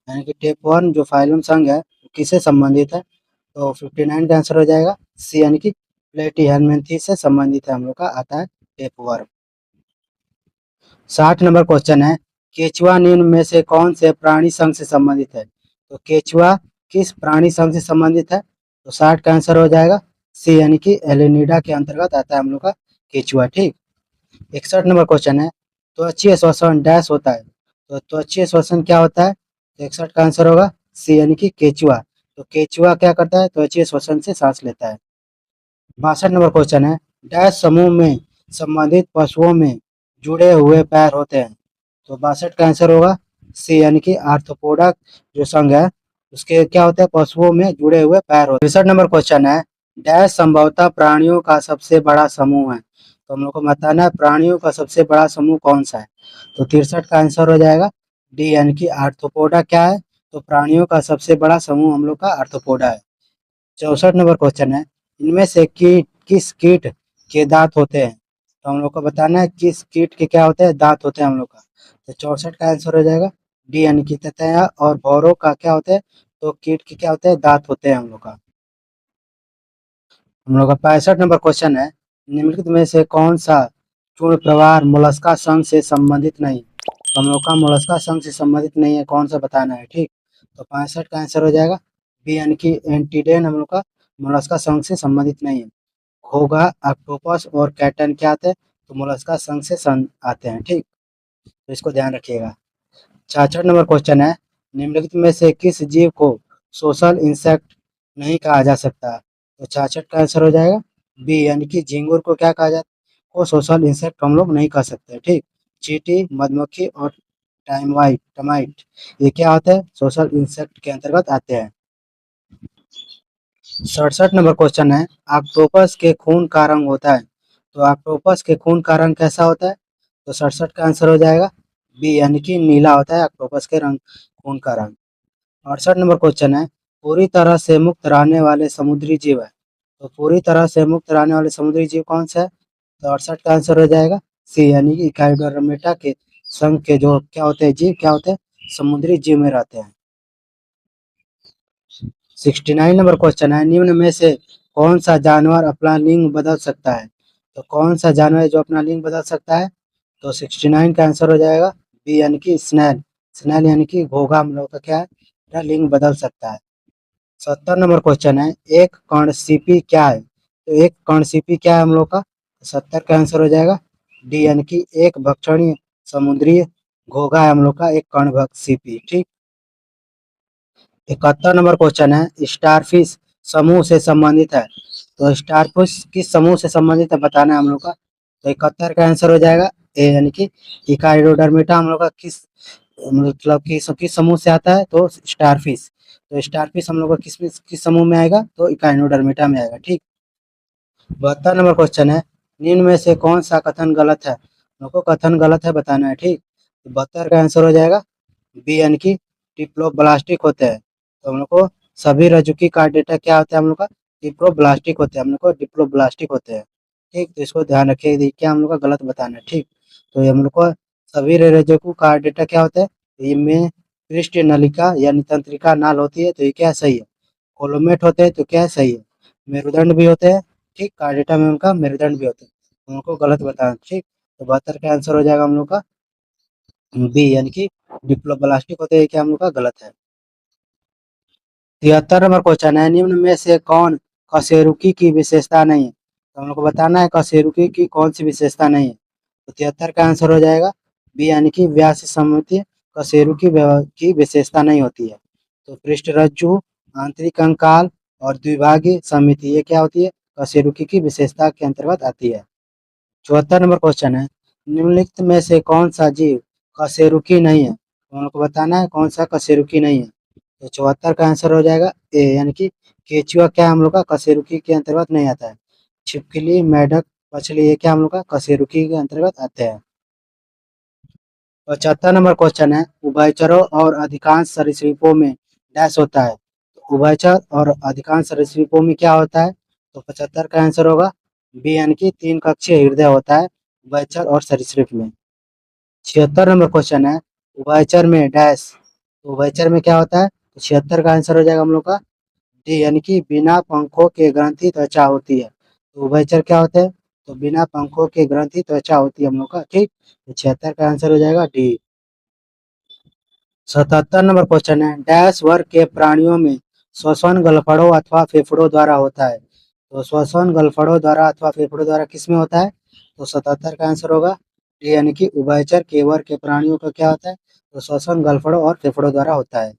यानी कि टेपवर्म जो फाइलम संघ है किससे संबंधित है, तो 59 का आंसर हो जाएगा सी, यानी कि प्लेटिहेल्मिंथी से संबंधित है हम लोग का, आता है टेपवर्म। 60 नंबर क्वेश्चन है, केचुआ निम्न में से कौन से प्राणी संघ से संबंधित है? तो केचुआ किस प्राणी संघ से संबंधित है? तो 60 का आंसर हो जाएगा सी, यानी कि एलिनिडा के अंतर्गत आता है हम लोग का केचुआ। ठीक। 61 नंबर क्वेश्चन है, त्वचीय श्वसन डैश होता है? तो त्वचीय श्वसन क्या होता है? तो 61 का आंसर होगा सी, यानी कि केचुआ। तो केचुआ क्या करता है? त्वचीय श्वसन से सांस लेता है। 62 नंबर क्वेश्चन है, डैश समूह में संबंधित पशुओं में जुड़े हुए पैर होते हैं? तो 62 का आंसर होगा सी, यानी कि आर्थ्रोपोडा जो संघ है उसके क्या होता है? पशुओं में जुड़े हुए पैर होते हैं। 63 नंबर क्वेश्चन है, डैश संभवतः प्राणियों का सबसे बड़ा समूह है? तो हम लोग को बताना है प्राणियों का सबसे बड़ा समूह कौन सा है? तो 63 का आंसर हो जाएगा डी, यानी कि आर्थ्रोपोडा क्या है? तो प्राणियों का सबसे बड़ा समूह हम लोग का आर्थ्रोपोडा है। 64 नंबर क्वेश्चन है, इनमें से किस कीट के दांत होते हैं? तो हम लोग को बताना है किस कीट के क्या होते हैं? दांत होते हैं हम लोग का। तो 64 का आंसर हो जाएगा डी, यानी कि ततैया और भौरों का क्या होते हैं? तो कीट के क्या होते हैं? दांत होते हैं हम लोग का। हम लोग का 65 नंबर क्वेश्चन है, निम्नलिखित में से कौन सा चूर्ण प्रवाह मोलस्का संघ से संबंधित नहीं? तो हम लोग का मोलस्का संघ से संबंधित नहीं है, कौन सा बताना है। ठीक। तो 65 का आंसर हो जाएगा बी, यानी कि एंटीडेन हम लोग का मोलस्का संघ से संबंधित नहीं है। घोंघा, ऑक्टोपस और कैटन क्या आते हैं? तो मोलस्का संघ से आते हैं। ठीक। तो इसको ध्यान रखिएगा। 66 नंबर क्वेश्चन है, निम्नलिखित में से किस जीव को सोशल इंसेक्ट नहीं कहा जा सकता? तो 66 का आंसर हो जाएगा बी, यानी कि झिंगुर को क्या कहा जाता है? को सोशल इंसेक्ट हम लोग नहीं कह सकते। ठीक। चींटी, मधुमक्खी और टमाइट ये क्या होते हैं? सोशल इंसेक्ट के अंतर्गत आते हैं। 67 नंबर क्वेश्चन है, ऑक्टोपस के खून का रंग होता है? तो ऑक्टोपस के खून का रंग कैसा होता है? तो 67 का आंसर हो जाएगा बी, यानी कि नीला होता है ऑक्टोपस के रंग, खून का रंग। 68 नंबर क्वेश्चन है, पूरी तरह से मुक्त रहने वाले समुद्री जीव है? तो पूरी तरह से मुक्त रहने वाले समुद्री जीव कौन सा है? तो 68 का आंसर हो जाएगा सी, यानी कि इकाइडोरमेटा के संघ के जो क्या होते हैं जीव, क्या होते हैं? समुद्री जीव में रहते हैं। 69 नंबर क्वेश्चन है, निम्न में से कौन सा जानवर अपना लिंग बदल सकता है? तो कौन सा जानवर है जो अपना लिंग बदल सकता है? तो 69 का आंसर हो जाएगा बी, यानी कि स्नैल। स्नैल यानी कि घोंघा हम लोग का क्या है? अपना लिंग बदल सकता है। 70 नंबर क्वेश्चन है, एक कर्णसिपी क्या है? तो एक कर्णसिपी क्या है हम लोग का? 70 का आंसर हो जाएगा डी, यानी कि एक भक्षणी समुद्री घोंघा है हम लोग का, एक कर्णभक्षी। ठीक। 71 नंबर क्वेश्चन है, स्टारफिश समूह से संबंधित है? तो स्टारफिश किस समूह से संबंधित है बताना है हम लोग का। तो 71 का आंसर हो जाएगा ए, यानी कि इकाइडोडर्मिटा हम लोग का किस मतलब किस समूह से आता है? तो स्टारफिश। तो स्टारफिश हम लोग का किस समूह में आएगा? तो इकाइडोडर्मिटा में आएगा। ठीक। 72 नंबर क्वेश्चन है, निम्न में से कौन सा कथन गलत है? हम लोग को कथन गलत है बताना है। ठीक। तो 72 का आंसर हो जाएगा बी, यानी कि डिप्लोब्लास्टिक होते हैं। तो हम लोग को सभी रज्जुकी कार्डेटा क्या होता है? हम लोग का डिप्लोब्लास्टिक होते हैं, हम लोग को डिप्लोब्लास्टिक होते हैं। ठीक। तो इसको ध्यान रखिए, देखिए क्या हम लोग का गलत बताना है। ठीक। तो ये हम लोग को सभी रज्जुकी कार्डेटा क्या होता है? इनमें पृष्ठ नलिका यानी तंत्रिका नाल होती है, तो ये क्या सही है? कोलोमेट होते हैं, तो क्या सही है? मेरुदंड भी होते हैं। ठीक। कार्डेटा में उनका मेरुदंड भी होते हैं, तो उनको गलत बताना। ठीक। तो 72 का आंसर हो जाएगा हम लोग का बी, यानी कि डिप्लोब्लास्टिक होते हैं, क्या हम लोग का गलत है। 73 नंबर क्वेश्चन है, निम्न में से कौन कशेरुकी की विशेषता नहीं है? तो हम लोग को बताना है कशेरुकी की कौन सी विशेषता नहीं है। तो 73 का आंसर हो जाएगा बी, यानी कि व्यास सममितीय कशेरुकी की विशेषता नहीं होती है। तो पृष्ठ रज्जु, आंतरिक कंकाल और द्विभागीय समिति ये क्या होती है? कशेरुकी की विशेषता के अंतर्गत आती है। 74 नंबर क्वेश्चन है, निम्नलिखित में से कौन सा जीव कशेरुकी नहीं है? तो हम लोग को बताना है कौन सा कशेरुकी नहीं है। तो 74 का आंसर हो जाएगा ए, यानी कि केचुआ क्या हम लोग का कशेरुकी के अंतर्गत नहीं आता है। छिपकली, मेढक, मछली ये क्या हम लोग का कशेरुकी के अंतर्गत आते हैं। 75 नंबर क्वेश्चन है, उभयचरों और अधिकांश सरीसृपों में डैश होता है? तो उभयचर और अधिकांश सरीसृपों में क्या होता है? तो 75 का आंसर होगा बी, यानी कि तीन कक्षीय हृदय होता है उभयचर और सरीसृप में। 76 नंबर क्वेश्चन है, उभयचर में डैश। तो उभयचर में क्या होता है? तो 76 का आंसर हो जाएगा हम लोग का डी यानी कि बिना पंखों के ग्रंथि त्वचा होती है। तो उभयचर क्या होते हैं? तो बिना पंखों के ग्रंथि त्वचा होती है हम लोग का, ठीक। तो 76 का आंसर हो जाएगा डी। 77 नंबर क्वेश्चन है, डैश वर्ग के प्राणियों में श्वसन गलफड़ों अथवा फेफड़ों द्वारा होता है। तो श्वसन गलफड़ों द्वारा अथवा फेफड़ों द्वारा किसमें होता है? तो 77 का आंसर होगा डी यानी कि उभयचर के वर्ग के प्राणियों का क्या होता है? तो श्वसन गलफड़ों और फेफड़ों द्वारा होता है।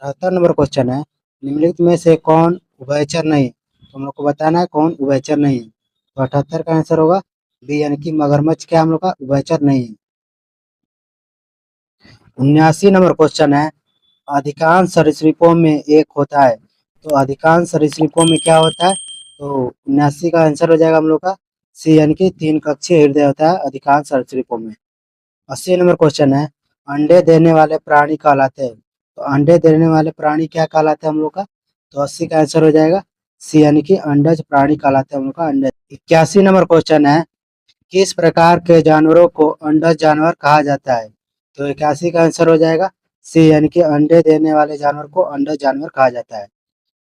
78 नंबर क्वेश्चन है, निम्नलिखित में से कौन उभयचर नहीं है? तो हम लोग को बताना है कौन उभयचर नहीं है। तो 78 का आंसर होगा बी यानी कि मगरमच्छ क्या हम लोग का उभयचर नहीं है। 79 नंबर क्वेश्चन है, अधिकांश सरीसृपों में एक होता है। तो अधिकांश सरीसृपों में क्या होता है? तो 79 का आंसर हो जाएगा हम लोग का सी यानी कि 3 कक्षीय हृदय होता है अधिकांश सरीसृपों में। 80 नंबर क्वेश्चन है, अंडे देने वाले प्राणी कहलाते हैं। तो अंडे देने वाले प्राणी क्या कहलाते हैं हम लोग का? तो 80 का आंसर हो जाएगा सी यानी कि अंडज प्राणी कहलाते हैं हम लोग का अंडे। 81 नंबर क्वेश्चन है, किस प्रकार के जानवरों को अंडज जानवर कहा जाता है? तो 81 का आंसर हो जाएगा सी यानी कि अंडे देने वाले जानवर को अंडज जानवर कहा जाता है।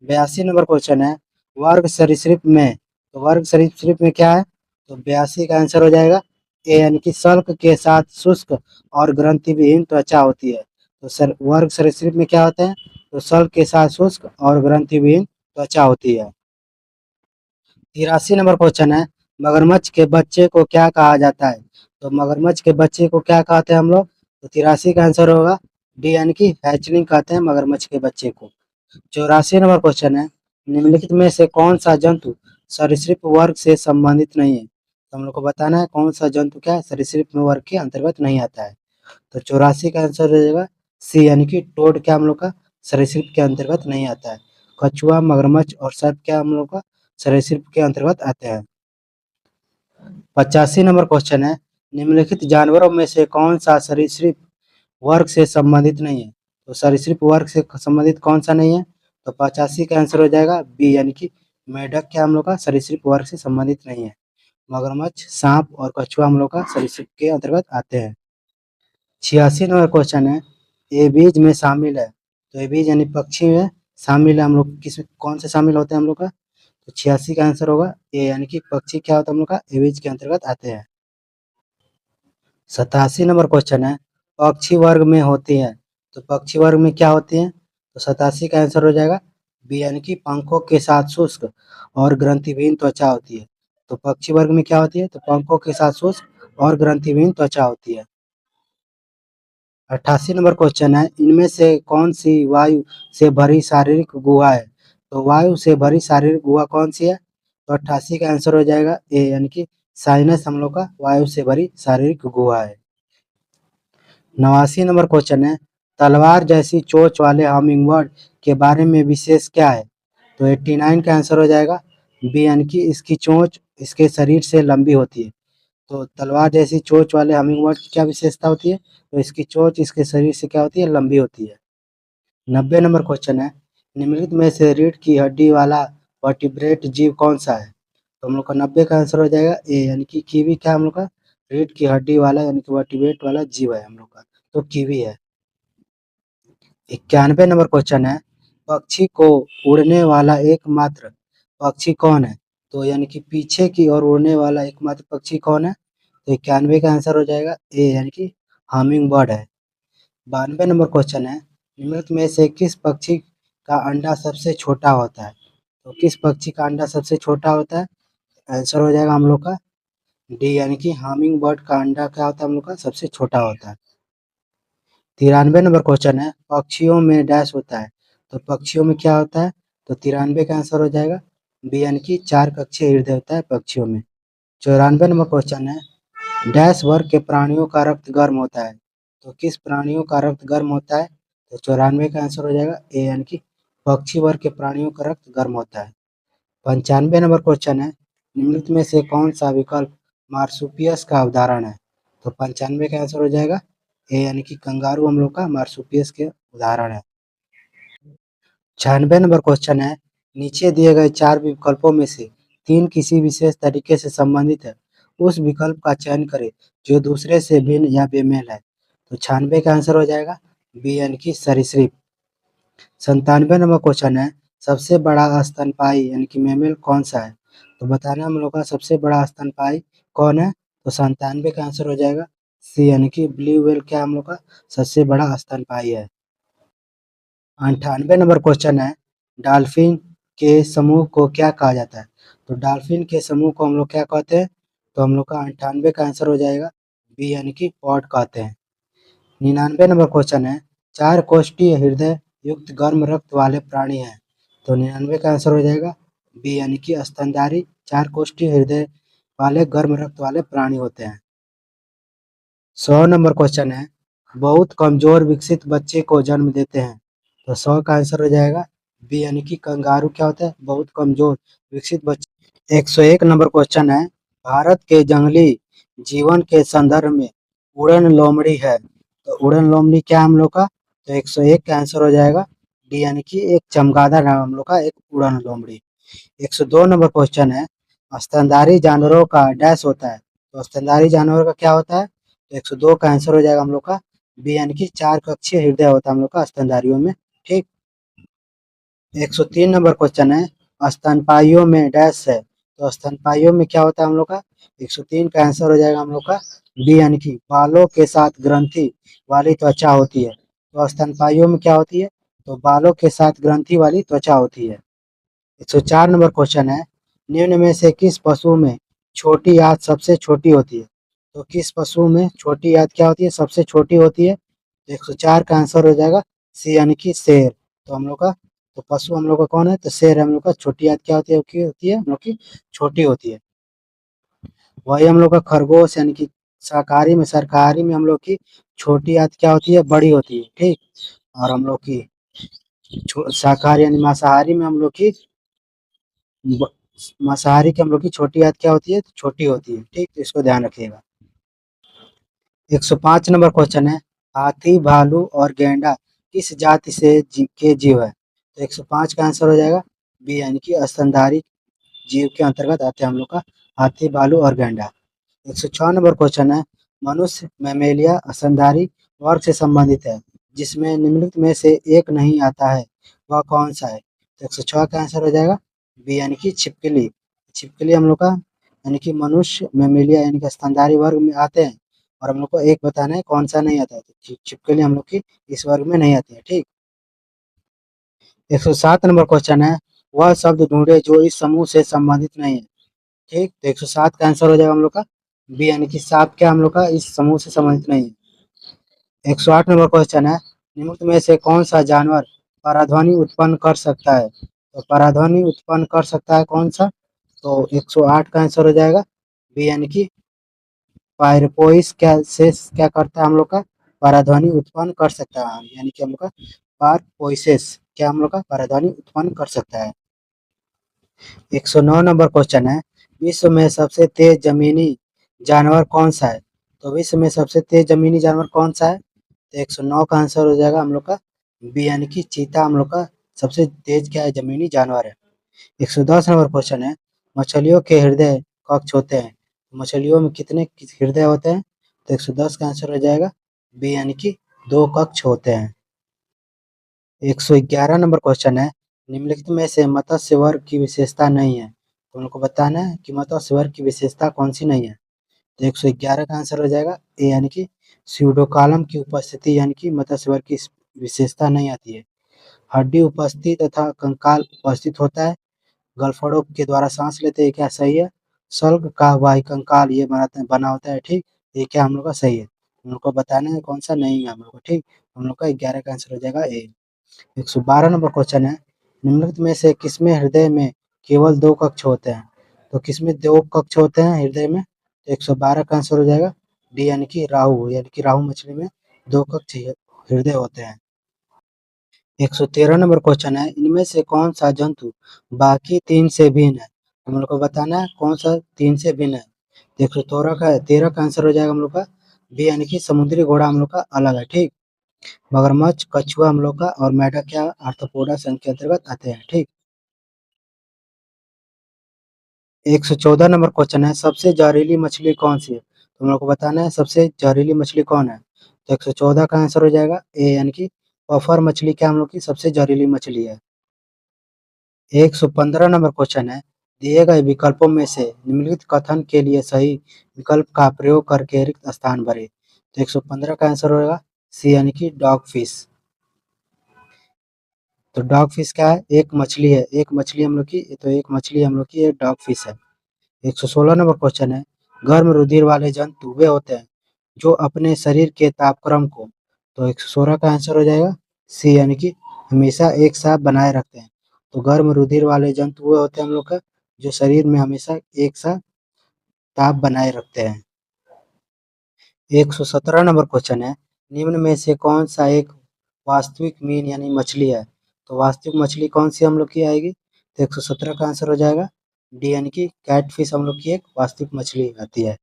82 नंबर क्वेश्चन है, वर्ग सरीसृप में। तो वर्ग सरीसृप में क्या है? तो 82 का आंसर हो जाएगा ए यानी कि शल्क के साथ शुष्क और ग्रंथि विहीन त्वचा होती है। तो वर्ग सरीसृप में क्या होता है? तो शल्क के साथ शुष्क और ग्रंथि विहीन त्वचा होती है। 83 नंबर क्वेश्चन है, मगरमच्छ के बच्चे को क्या कहा जाता है? तो मगरमच्छ के बच्चे को क्या कहते हैं हम लोग? तो 83 का आंसर होगा डी यानी कि हैचलिंग कहते हैं मगरमच्छ के बच्चे को। 84 नंबर क्वेश्चन है, निम्नलिखित में से कौन सा जंतु सरीसृप वर्ग से संबंधित नहीं है? तो हम लोग को बताना है कौन सा जंतु क्या है सरीसृप वर्ग के अंतर्गत नहीं आता है। तो 84 का आंसर हो जाएगा सी यानी कि टोड क्या हम लोग का सरीसृप के अंतर्गत नहीं आता है। कछुआ, मगरमच्छ और सर्प क्या हम लोग का सरीसृप के अंतर्गत आते हैं। 85 नंबर क्वेश्चन है, निम्नलिखित जानवरों में से कौन सा सरीसृप वर्ग से संबंधित नहीं है? तो सरीसृप वर्ग से संबंधित कौन सा नहीं है? तो 85 का आंसर हो जाएगा बी यानी कि मेढक क्या हम लोग का सरीसृप वर्ग से संबंधित नहीं है। मगरमच्छ, सांप और कछुआ हम लोग का सरीसृप के अंतर्गत आते हैं। 86 नंबर क्वेश्चन है, एबीज में शामिल है। तो एबीज यानी पक्षी में शामिल है हम लोग किस कौन से शामिल होते हैं हम लोग का? तो 86 का आंसर होगा ए यानी कि पक्षी क्या होता है हम लोग का एबीज के अंतर्गत आते हैं। 87 नंबर क्वेश्चन है, पक्षी वर्ग में होती है। तो पक्षी वर्ग में क्या होती है? तो 87 का आंसर हो जाएगा बी यानी कि पंखों के साथ शुष्क और ग्रंथिविहीन त्वचा होती है। तो पक्षी वर्ग में क्या होती है? तो पंखों के साथ शुष्क और ग्रंथिविहीन त्वचा होती है। 88 नंबर क्वेश्चन है, इनमें से कौन सी वायु से भरी शारीरिक गुहा है? तो वायु से भरी शारीरिक गुहा कौन सी है? तो 88 का आंसर हो जाएगा ए यानी कि साइनस हम लोग का वायु से भरी शारीरिक गुहा है। 89 नंबर क्वेश्चन है, तलवार जैसी चोंच वाले हमिंगबर्ड के बारे में विशेष क्या है? तो 89 का आंसर हो जाएगा बी यानी कि इसकी चोंच इसके शरीर से लंबी होती है। तो तलवार जैसी चोंच वाले हमिंगबर्ड की क्या विशेषता होती है? तो इसकी चोंच इसके शरीर से क्या होती है? लंबी होती है। 90 नंबर क्वेश्चन है, निम्नलिखित में से रीढ़ की हड्डी वाला वर्टिब्रेट जीव कौन सा है? तो हम लोग का 90 का आंसर हो जाएगा ए यानी कि कीवी क्या हम लोग का रीढ़ की हड्डी वाला यानी कि वर्टिब्रेट वाला जीव है हम लोग का, तो कीवी है। 91 नंबर क्वेश्चन है, पक्षी को उड़ने वाला एकमात्र पक्षी कौन है? तो यानी कि पीछे की ओर उड़ने वाला एकमात्र पक्षी कौन है? तो 91 का आंसर हो जाएगा ए यानी कि हमिंग बर्ड है। 92 नंबर क्वेश्चन है, निम्नलिखित में से किस पक्षी का अंडा सबसे छोटा होता है? तो किस पक्षी का अंडा सबसे छोटा होता है? आंसर हो जाएगा हम लोग का डी यानी कि हमिंग बर्ड का अंडा क्या होता है हम लोग का सबसे छोटा होता है। 93 नंबर क्वेश्चन है, पक्षियों में डैश होता है। तो पक्षियों में क्या होता है? तो 93 का आंसर हो जाएगा बी यानी कि 4 कक्षीय हृदय होता है पक्षियों में। 94 नंबर क्वेश्चन है, डैश वर्ग के प्राणियों का रक्त गर्म होता है। तो किस प्राणियों का रक्त गर्म होता है? तो 94 का आंसर हो जाएगा ए यानी कि पक्षी वर्ग के प्राणियों का रक्त गर्म होता है। 95 नंबर क्वेश्चन है, निम्नलिखित में से कौन सा विकल्प मार्सुपियस का उदाहरण है? तो 95 का आंसर हो जाएगा ए यानी कि कंगारू हम लोग का मार्सुपियस के उदाहरण है। 96 नंबर क्वेश्चन है, नीचे दिए गए 4 विकल्पों में से 3 किसी विशेष तरीके से संबंधित है। उस विकल्प का चयन करें जो दूसरे से भिन्न या बेमेल है। तो 96 का आंसर हो जाएगा बी यानी कि सरीसृप। 97 नंबर क्वेश्चन है, सबसे बड़ा स्तनपायी यानी कि मेमल कौन सा है? तो बताना हम लोग का सबसे बड़ा स्तनपायी कौन है? तो 97 का आंसर हो जाएगा सी यानी कि ब्लू व्हेल क्या हम लोग का सबसे बड़ा स्तनपायी है। 98 नंबर क्वेश्चन है, डॉल्फिन के समूह को क्या कहा जाता है? तो डॉल्फिन के समूह को हम लोग क्या कहते हैं? तो हम लोग का 98 का आंसर हो जाएगा बी यानी कि पॉड कहते हैं। 99 नंबर क्वेश्चन है, चार कोष्ठीय हृदय युक्त गर्म रक्त वाले प्राणी हैं। तो 99 का आंसर हो जाएगा बी यानी कि स्तनधारी चार कोष्ठीय हृदय वाले गर्म रक्त वाले प्राणी होते हैं। 100 नंबर क्वेश्चन है, बहुत कमजोर विकसित बच्चे को जन्म देते हैं। तो 100 का आंसर हो जाएगा बी यानी कि कंगारू क्या होता है? बहुत कमजोर विकसित बच्चे। 101 नंबर क्वेश्चन है, भारत के जंगली जीवन के संदर्भ में उड़न लोमड़ी है। तो उड़न लोमड़ी क्या हम लोग का? तो 101 का आंसर हो जाएगा डी यानी कि एक चमगादड़ है हम लोग का एक उड़न लोमड़ी। 102 नंबर क्वेश्चन है, स्तनधारी जानवरों का डैश होता है। तो स्तनधारी जानवर का क्या होता है? तो 102 का आंसर हो जाएगा हम लोग का बी यानी कि चार कक्षीय हृदय होता है हम लोग का स्तनधारियों में। ठीक। 103 नंबर क्वेश्चन है, स्तनपाइयों में डैश है। तो स्तनपाइयों में क्या होता है हम लोग का? 103 का आंसर हो जाएगा हम लोग का बी यानी कि बालों के साथ ग्रंथि वाली त्वचा होती है। तो स्तनपाइयों में क्या होती है? तो बालों के साथ ग्रंथि वाली त्वचा होती है। 104 नंबर क्वेश्चन है, निम्न में से किस पशु में छोटी आंत सबसे छोटी होती है? तो किस पशु में छोटी आंत क्या होती है? सबसे छोटी होती है। तो 104 का आंसर हो जाएगा सी यानी कि शेर। तो हम लोग का तो पशु हम लोग का कौन है? तो शेर है हम लोग का। छोटी आंत क्या होती है? होती है हम लोग की छोटी होती है। वही हम लोग का खरगोश यानी कि शाकाहारी में हम लोग की छोटी आंत क्या होती है? बड़ी होती है। ठीक। और हम लोग की शाकाहारी यानी मांसाहारी में हम लोग की मांसाहारी की हम लोग की छोटी आंत क्या होती है? तो छोटी होती है। ठीक। तो इसको ध्यान रखिएगा। 105 नंबर क्वेश्चन है, हाथी भालू और गैंडा किस जाति से के जीव है? तो 105 का आंसर हो जाएगा बी यानी कि स्तनधारी जीव के अंतर्गत आते हैं हम लोग का हाथी भालू और गैंडा। 106 नंबर क्वेश्चन है, मनुष्य मैमेलिया स्तनधारी वर्ग से संबंधित है जिसमें निम्नलिखित में से एक नहीं आता है, वह कौन सा है? तो 106 का आंसर हो जाएगा बी यानी कि छिपकली। छिपकली हम लोग का यानी कि मनुष्य मैमेलिया यानी कि स्तनधारी वर्ग में आते हैं। और हम लोग को एक बताना है कौन सा नहीं आता है। तो छिपकली हम लोग की इस वर्ग में नहीं आती है। ठीक। 107 नंबर क्वेश्चन है, वह शब्द ढूंढे जो इस समूह से संबंधित नहीं है। ठीक। तो 107 का आंसर हो जाएगा हम लोग का बी यानी कि सांप क्या हम लोग का इस समूह से संबंधित नहीं है। 108 नंबर क्वेश्चन है, निम्न में से कौन सा जानवर पराध्वनि उत्पन्न कर सकता है? तो पराध्वनि उत्पन्न कर सकता है कौन सा? तो 108 का आंसर हो जाएगा बी यानी कि पायरपोइस क्या करता है हम लोग का? पराध्वनि उत्पन्न कर सकता है यानी कि हम लोग का पारपोइसेस क्या हम लोग का पराध्वनि उत्पन्न कर सकता है। 109 नंबर क्वेश्चन है, विश्व में सबसे तेज जमीनी जानवर कौन सा है? तो विश्व में सबसे तेज जमीनी जानवर कौन सा है? तो 109 का आंसर हो जाएगा हम लोग का बी यानी कि चीता हम लोग का सबसे तेज क्या है? जमीनी जानवर है। 110 नंबर क्वेश्चन है, मछलियों के हृदय कक्ष होते हैं। मछलियों में कितने हृदय होते हैं? तो 110 का आंसर हो जाएगा बी यानी कि दो कक्ष होते हैं। 111 नंबर क्वेश्चन है, निम्नलिखित में से मत्स्य वर्ग की विशेषता नहीं है। तो उनको बताना है कि मत्स्य वर्ग की विशेषता कौन सी नहीं है। तो 111 का आंसर हो जाएगा ए यानी कि स्यूडोकालम की उपस्थिति यानी कि मत्स्य वर्ग की विशेषता नहीं आती है। हड्डी उपस्थित तथा कंकाल उपस्थित होता है। गलफड़ों के द्वारा सांस लेते हैं क्या? सही है। स्लग का वाही कंकाल ये बना होता है। ठीक। ये क्या हम लोग का सही है। हम लोग को बताना है कौन सा नहीं है हम लोग को। ठीक। हम लोग का 11 का आंसर हो जाएगा ए। 112 नंबर क्वेश्चन है, निम्नलिखित में से किसमें हृदय में केवल दो कक्ष होते हैं? तो किसमें दो कक्ष होते हैं हृदय में? तो 112 का आंसर हो जाएगा डी यानी कि राहु मछली में दो कक्ष हृदय होते हैं। 113 नंबर क्वेश्चन है, इनमें से कौन सा जंतु बाकी तीन से भिन्न है? हम लोग को बताना है कौन सा तीन से भिन्न है। 113 का आंसर हो जाएगा हम लोग का बी यानी कि समुद्री घोड़ा हम लोग का अलग है। ठीक। मगरमच्छ कछुआ हम लोग का और मेंढक क्या आर्थ्रोपोडा संघ के अंतर्गत आते हैं। ठीक। 114 नंबर क्वेश्चन है, सबसे जहरीली मछली कौन सी है? तो हम लोग को बताना है सबसे जहरीली मछली कौन है। तो 114 का आंसर हो जाएगा ए यानी कि पफर मछली क्या हम लोग की सबसे जहरीली मछली है। 115 नंबर क्वेश्चन है, दिए गए विकल्पों में से निम्नलिखित कथन के लिए सही विकल्प का प्रयोग करके रिक्त स्थान भरें। तो 115 का आंसर होगा सी यानी कि डॉग फिश। तो डॉग फिश क्या है? एक मछली है, एक मछली हम लोग की, तो एक मछली हम लोग की एक डॉग फिश है। 116 नंबर क्वेश्चन है, गर्म रुधिर वाले जंतु वे होते हैं जो अपने शरीर के तापक्रम को, तो 116 का आंसर हो जाएगा सी यानी कि हमेशा एक साथ बनाए रखते हैं। तो गर्म रुधिर वाले जंतु वे होते हैं हम लोग का जो शरीर में हमेशा एक साथ ताप बनाए रखते हैं। 117 नंबर क्वेश्चन है, निम्न में से कौन सा एक वास्तविक मीन यानी मछली है? तो वास्तविक मछली कौन सी हम लोग की आएगी? तो 117 का आंसर हो जाएगा डी यानी कि कैटफिश हम लोग की एक वास्तविक मछली आती है।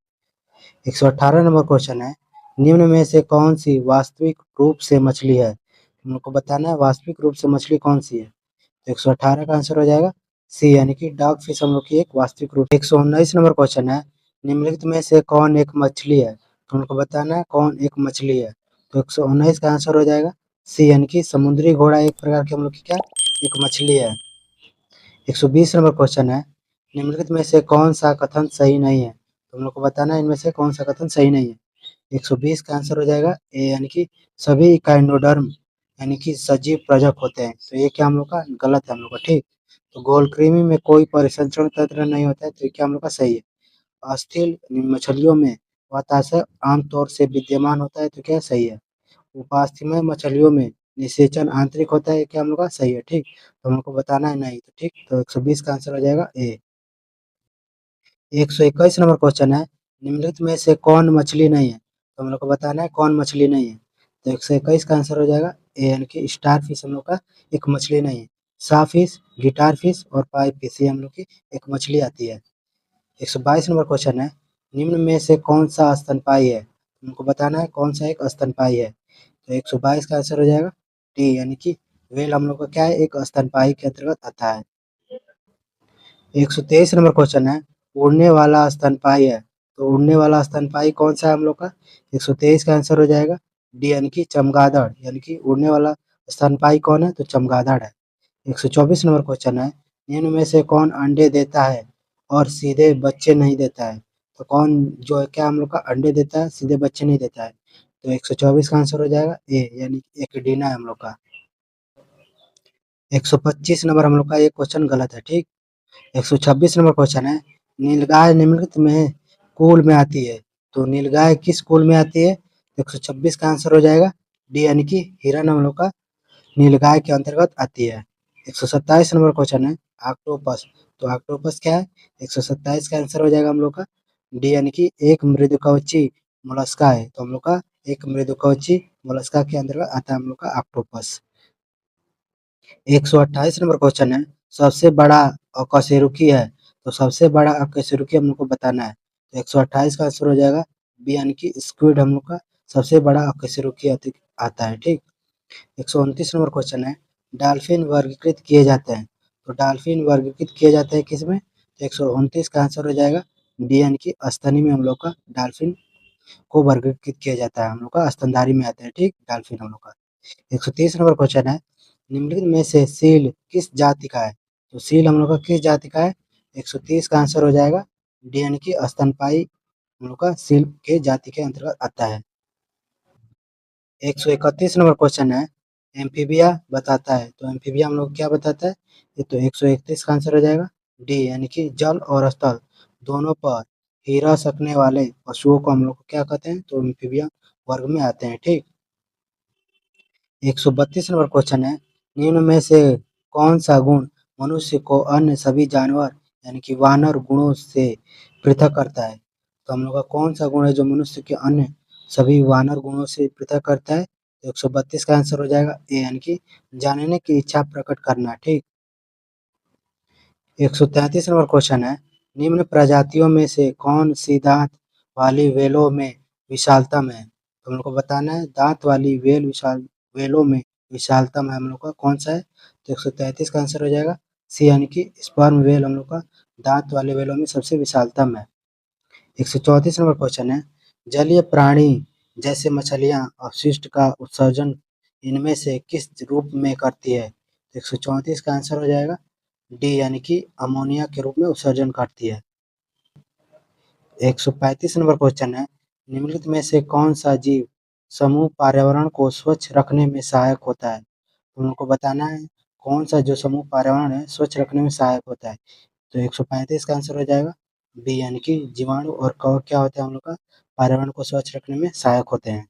118 नंबर क्वेश्चन है, निम्न में से कौन सी वास्तविक रूप से मछली है? हम लोग को बताना है वास्तविक रूप से मछली कौन सी है। तो 118 का आंसर हो जाएगा सी यानी कि डॉग फिश हम लोग की एक वास्तविक रूप। 119 नंबर क्वेश्चन है, निम्नलिखित में से कौन एक मछली है? तो हमको बताना है कौन एक मछली है। तो 119 का आंसर हो जाएगा सी यानी कि समुद्री घोड़ा एक प्रकार की हम लोग की क्या एक मछली है। 120 नंबर क्वेश्चन है, निम्नलिखित में से कौन सा कथन सही नहीं है? तो हम लोग को बताना है इनमें से कौन सा कथन सही नहीं है। 120 का आंसर हो जाएगा ए यानी कि सभी इकाइनोडर्म यानी कि सजीव प्रजक होते हैं। तो ये क्या हम लोग का गलत है हम लोग का, ठीक। तो गोलकृमि में कोई परिसंचरण तंत्र नहीं होता है, तो ये क्या हम लोग का सही है। अस्थिल मछलियों में वाताशय आमतौर से विद्यमान होता है, तो क्या सही है। उपास्थीमय मछलियों में निषेचन आंतरिक होता है, क्या हम लोग का सही है, ठीक। तो हम लोग को बताना है नहीं, तो ठीक। तो 120 का आंसर हो जाएगा ए। 121 नंबर क्वेश्चन है, निम्नलिखित में से कौन मछली नहीं है? तो हम लोग को बताना है कौन मछली नहीं है। तो 121 का आंसर हो जाएगा ए यानी कि स्टार फिश हम लोग का एक मछली नहीं है। सा फिश, गिटार फिश और पाइप फिश ये हम लोग की एक मछली आती है। 122 नंबर क्वेश्चन है, निम्न में से कौन सा स्तनपायी है? हमको बताना है कौन सा एक स्तनपायी है। तो 122 का आंसर हो जाएगा डी यानी कि व्हेल हम लोग का क्या है एक स्तनपायी के अंतर्गत आता है। 123 नंबर क्वेश्चन है, उड़ने वाला स्तनपायी है। तो उड़ने वाला स्तनपायी कौन सा है हम लोग का? 123 का आंसर हो जाएगा डी यानी कि चमगादड़, यानी कि उड़ने वाला स्तनपायी कौन है? तो चमगादड़ है। 124 नंबर क्वेश्चन है, निम्न में से कौन अंडे देता है और सीधे बच्चे नहीं देता है? तो कौन जो है क्या हम लोग का अंडे देता है सीधे बच्चे नहीं देता है। तो 124 का आंसर हो जाएगा ए यानी कि एकिडीना है हम लोग का। 125 नंबर हम लोग का ये क्वेश्चन गलत है, ठीक। 126 नंबर क्वेश्चन है, नीलगाय निम्नलिखित में कुल में आती है। तो नीलगाय किस कुल में आती है? 126 का आंसर हो जाएगा डी यानी कि हिरन हम लोग का नीलगाय के अंतर्गत आती है। 127 नंबर क्वेश्चन है, ऑक्टोपस। तो ऑक्टोपस क्या है? 127 का आंसर हो जाएगा हम लोग का डी यानी कि एक मृदुकवची मोलस्का है। तो हम लोग का एक मृदुकवची मोलस्का के अंतर्गत आता है हम लोग का ऑक्टोपस। 128 नंबर क्वेश्चन है, सबसे बड़ा अकशेरुकी है। तो सबसे बड़ा अकशेरुकी हम लोग को बताना है। तो 128 का आंसर हो जाएगा बी यानी कि स्क्विड हम लोग का सबसे बड़ा अकशेरुकी आता है, ठीक। 129 नंबर क्वेश्चन है, डॉल्फिन वर्गीकृत किए जाते हैं। तो डॉल्फिन वर्गीकृत किए जाते हैं किसमें? तो 129 का आंसर हो जाएगा डी यानी कि स्तनी में हम लोग का डॉल्फिन को वर्गीकृत किया जाता है। हम लोग का स्तनधारी में आता है, ठीक डॉल्फिन हम लोग का। 130 नंबर क्वेश्चन है, निम्नलिखित में से सील किस जाति का है? तो सील हम लोग का किस जाति का है? 130 का आंसर हो जाएगा डी यानी कि स्तनपायी हम लोग का सील के जाति के अंतर्गत आता है। 131 नंबर क्वेश्चन है, एम्फीबिया बताता है। तो एम्फीबिया हम लोग क्या बताता है? ये तो 131 का आंसर हो जाएगा डी यानी कि जल और स्थल दोनों पर ही रह सकने वाले पशुओं को हम लोग को क्या कहते हैं? तो एम्फीबिया वर्ग में आते हैं, ठीक। 132 नंबर क्वेश्चन है, निम्न में से कौन सा गुण मनुष्य को अन्य सभी जानवर यानी कि वानर गुणों से पृथक करता है? तो हम लोग का कौन सा गुण है जो मनुष्य के अन्य सभी वानर गुणों से पृथक करता है? तो 132 का आंसर हो जाएगा ए यानी कि जानने की इच्छा प्रकट करना, ठीक। 133 नंबर क्वेश्चन है, निम्न प्रजातियों में से कौन सी दांत वाली वेलों में विशालतम है? तो हम लोग को बताना है दांत वाली वेलों में विशालतम है हम लोग का कौन सा है? तो 133 का आंसर हो जाएगा सी यानी कि स्पर्म वेल हम लोग का दांत वाले वेलों में सबसे विशालतम है। 134 नंबर क्वेश्चन है, जलीय प्राणी जैसे मछलियाँ अपशिष्ट का उत्सर्जन इनमें से किस रूप में करती है? तो 134 का आंसर हो जाएगा डी यानी कि अमोनिया के रूप में उत्सर्जन करती है। 135 नंबर क्वेश्चन है, निम्नलिखित में से कौन सा जीव समूह पर्यावरण को स्वच्छ रखने में सहायक होता है? तुम लोग को बताना है कौन सा जो समूह पर्यावरण है स्वच्छ रखने में सहायक होता है। तो 135 का आंसर हो जाएगा बी यानी कि जीवाणु और कवक क्या होता है हम लोग का पर्यावरण को स्वच्छ रखने में सहायक होते हैं।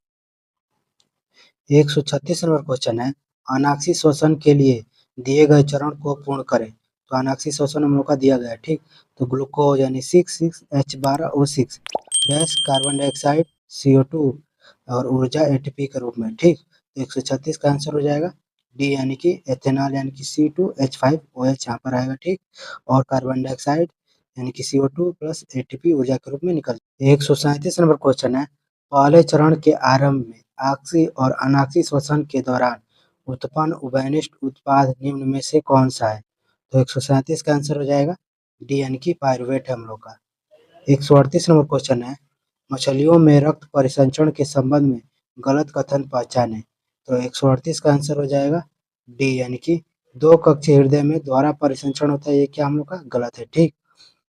136 नंबर क्वेश्चन है, अनाक्षी श्वसन के लिए दिए गए चरण को पूर्ण करें। तो अनाक्षी श्वसन हम लोग का दिया गया है, ठीक। तो ग्लूकोज यानी 6,6H12O6 dash carbon dioxide CO2 और ऊर्जा ATP के रूप में, ठीक। तो 136 का आंसर हो जाएगा डी यानी कि एथेनॉल यानी कि C2H5OH यहाँ पर आएगा, ठीक। और कार्बन डाइऑक्साइड यानी कि CO2 प्लस ATP ऊर्जा के रूप में निकल। 137 नंबर क्वेश्चन है, पहले चरण के आरंभ में ऑक्सी और अनाक्षी श्वसन के दौरान उत्पन्न उभयनिष्ठ उत्पाद निम्न में से कौन सा है? तो 137 का आंसर हो जाएगा डी यानी कि पायरुवेट है हम लोग का। 138 नंबर क्वेश्चन है, मछलियों में रक्त परिसंचरण के संबंध में गलत कथन पहचाने। तो 138 का आंसर हो जाएगा डी यानी कि दो कक्षीय हृदय में द्वारा परिसंचरण होता है, ये क्या हम लोग का गलत है, ठीक।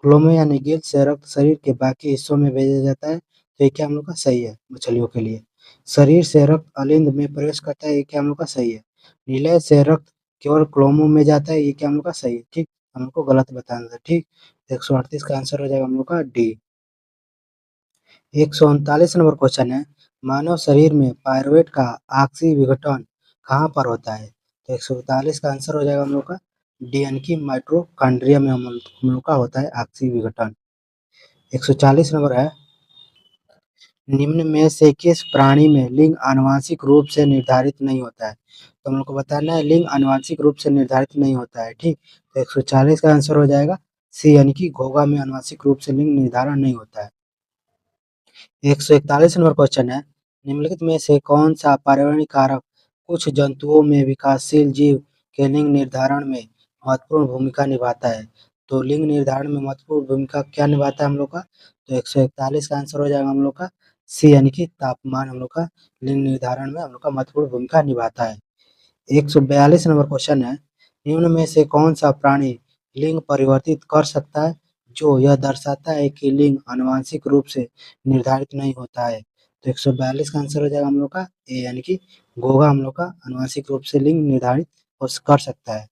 क्लोमे यानी गिल्स से रक्त शरीर के बाकी हिस्सों में भेजा जाता है, तो ये क्या हम लोग का सही है मछलियों के लिए। शरीर से रक्त अलिंद में प्रवेश करता है, ये क्या हम लोग का सही है। नीलय से रक्त केवल क्लोमों में जाता है, ये क्या हम लोग का सही है, ठीक। हम लोग को गलत बताना था, ठीक। 138 का आंसर हो जाएगा हम लोग का डी। 139 नंबर क्वेश्चन है, मानव शरीर में पायरुवेट का ऑक्सी विघटन कहाँ पर होता है? तो 139 का आंसर हो जाएगा हम लोग का डी यानी कि माइटोकॉन्ड्रिया में हम लोग का होता है ऑक्सी विघटन। 140 नंबर है, निम्न में से किस प्राणी में लिंग आनुवंशिक रूप से निर्धारित नहीं होता है? तो हम लोग को बताना है लिंग आनुवंशिक रूप से निर्धारित नहीं होता है, ठीक। तो 140 का आंसर हो जाएगा सी यानी कि घोंघा में आनुवंशिक रूप से लिंग निर्धारण नहीं होता है। 141 नंबर क्वेश्चन है, निम्नलिखित में से कौन सा पर्यावरणीय कारक कुछ जंतुओं में विकासशील जीव के लिंग निर्धारण में महत्वपूर्ण भूमिका निभाता है? तो लिंग निर्धारण में महत्वपूर्ण भूमिका क्या निभाता है हम लोग का? तो 141 का आंसर हो जाएगा हम लोग का सी यानी कि तापमान हम लोग का लिंग निर्धारण में हम लोग का महत्वपूर्ण भूमिका निभाता है। 142 नंबर क्वेश्चन है, निम्न में से कौन सा प्राणी लिंग परिवर्तित कर सकता है जो यह दर्शाता है कि लिंग आनुवंशिक रूप से निर्धारित नहीं होता है? तो 142 का आंसर हो जाएगा हम लोग का ए यानी कि घोंघा हम लोग का आनुवंशिक रूप से लिंग निर्धारित कर सकता है।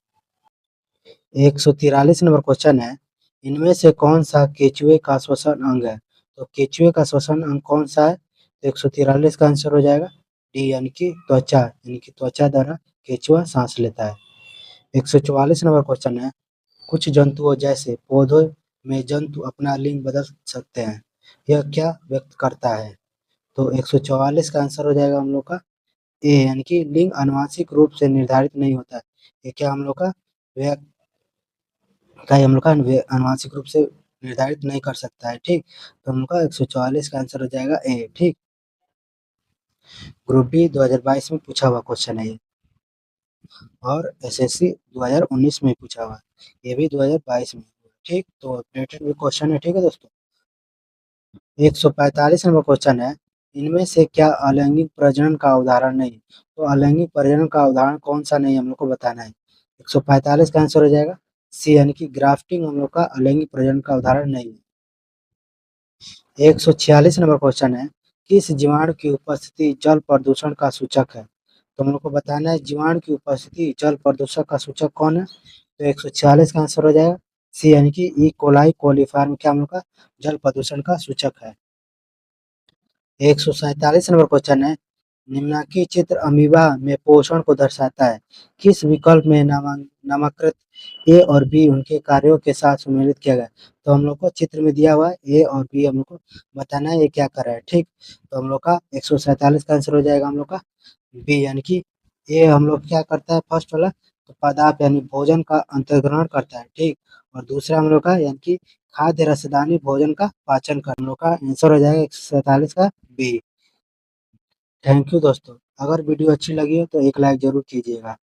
143 नंबर क्वेश्चन है, इनमें से कौन सा केंचुए का श्वसन अंग है? तो केंचुए का श्वसन अंग कौन सा है? तो 143 का आंसर हो जाएगा डी यानी कि त्वचा यानी कि त्वचा द्वारा केंचुआ सांस लेता है। 144 नंबर क्वेश्चन है, कुछ जंतुओं जैसे पौधों में जंतु अपना लिंग बदल सकते हैं, यह क्या व्यक्त करता है? तो 144 का आंसर हो जाएगा हम लोग का ए यानी कि लिंग आनुवंशिक रूप से निर्धारित नहीं होता है, ये क्या हम लोग का हम लोग का आनुवंशिक रूप से निर्धारित नहीं कर सकता है, ठीक। तो हम लोग का 144 का आंसर हो जाएगा ए, ठीक। ग्रुप डी 2022 में पूछा हुआ क्वेश्चन है ये, और एसएससी 2019 में पूछा हुआ है, ये भी 2022 में, ठीक। तो अपडेटेड भी क्वेश्चन है, ठीक है दोस्तों। 145 नंबर क्वेश्चन है, इनमें से क्या अलैंगिक प्रजनन का उदाहरण नहीं? तो अलैंगिक प्रजनन का उदाहरण कौन सा नहीं हम लोग को बताना है। 145 का आंसर हो जाएगा सी यानी कि ग्राफ्टिंग हम लोग का अलैंगिक प्रजनन का उदाहरण नहीं है। 146 नंबर क्वेश्चन है, किस जीवाणु की उपस्थिति जल प्रदूषण का सूचक है? तो हम लोग को बताना है जीवाणु की उपस्थिति जल प्रदूषण का सूचक कौन है? तो 146 का आंसर हो जाएगा सी यानी कि ई कोलाई कोलीफॉर्म क्या हम लोग का जल प्रदूषण का सूचक है। 147 नंबर क्वेश्चन है, निम्नलिखित चित्र अमीबा में पोषण को दर्शाता है, किस विकल्प में नामांकित ए और बी उनके कार्यों के साथ सम्मिलित किया गया? तो हम लोग को चित्र में दिया हुआ है ए और बी, हम लोग को बताना है ये क्या कर रहा है, ठीक। तो हम लोग का 147 का आंसर हो जाएगा हम लोग का बी यानी कि ए हम लोग क्या करता है फर्स्ट वाला, तो पदार्थ यानी भोजन का अंतर्ग्रहण करता है, ठीक। और दूसरा हम लोग का यानी कि खाद्य रसदानी भोजन का पाचन कर, हम लोग का आंसर हो जाएगा 147 का बी। थैंक यू दोस्तों, अगर वीडियो अच्छी लगी हो तो एक लाइक जरूर कीजिएगा।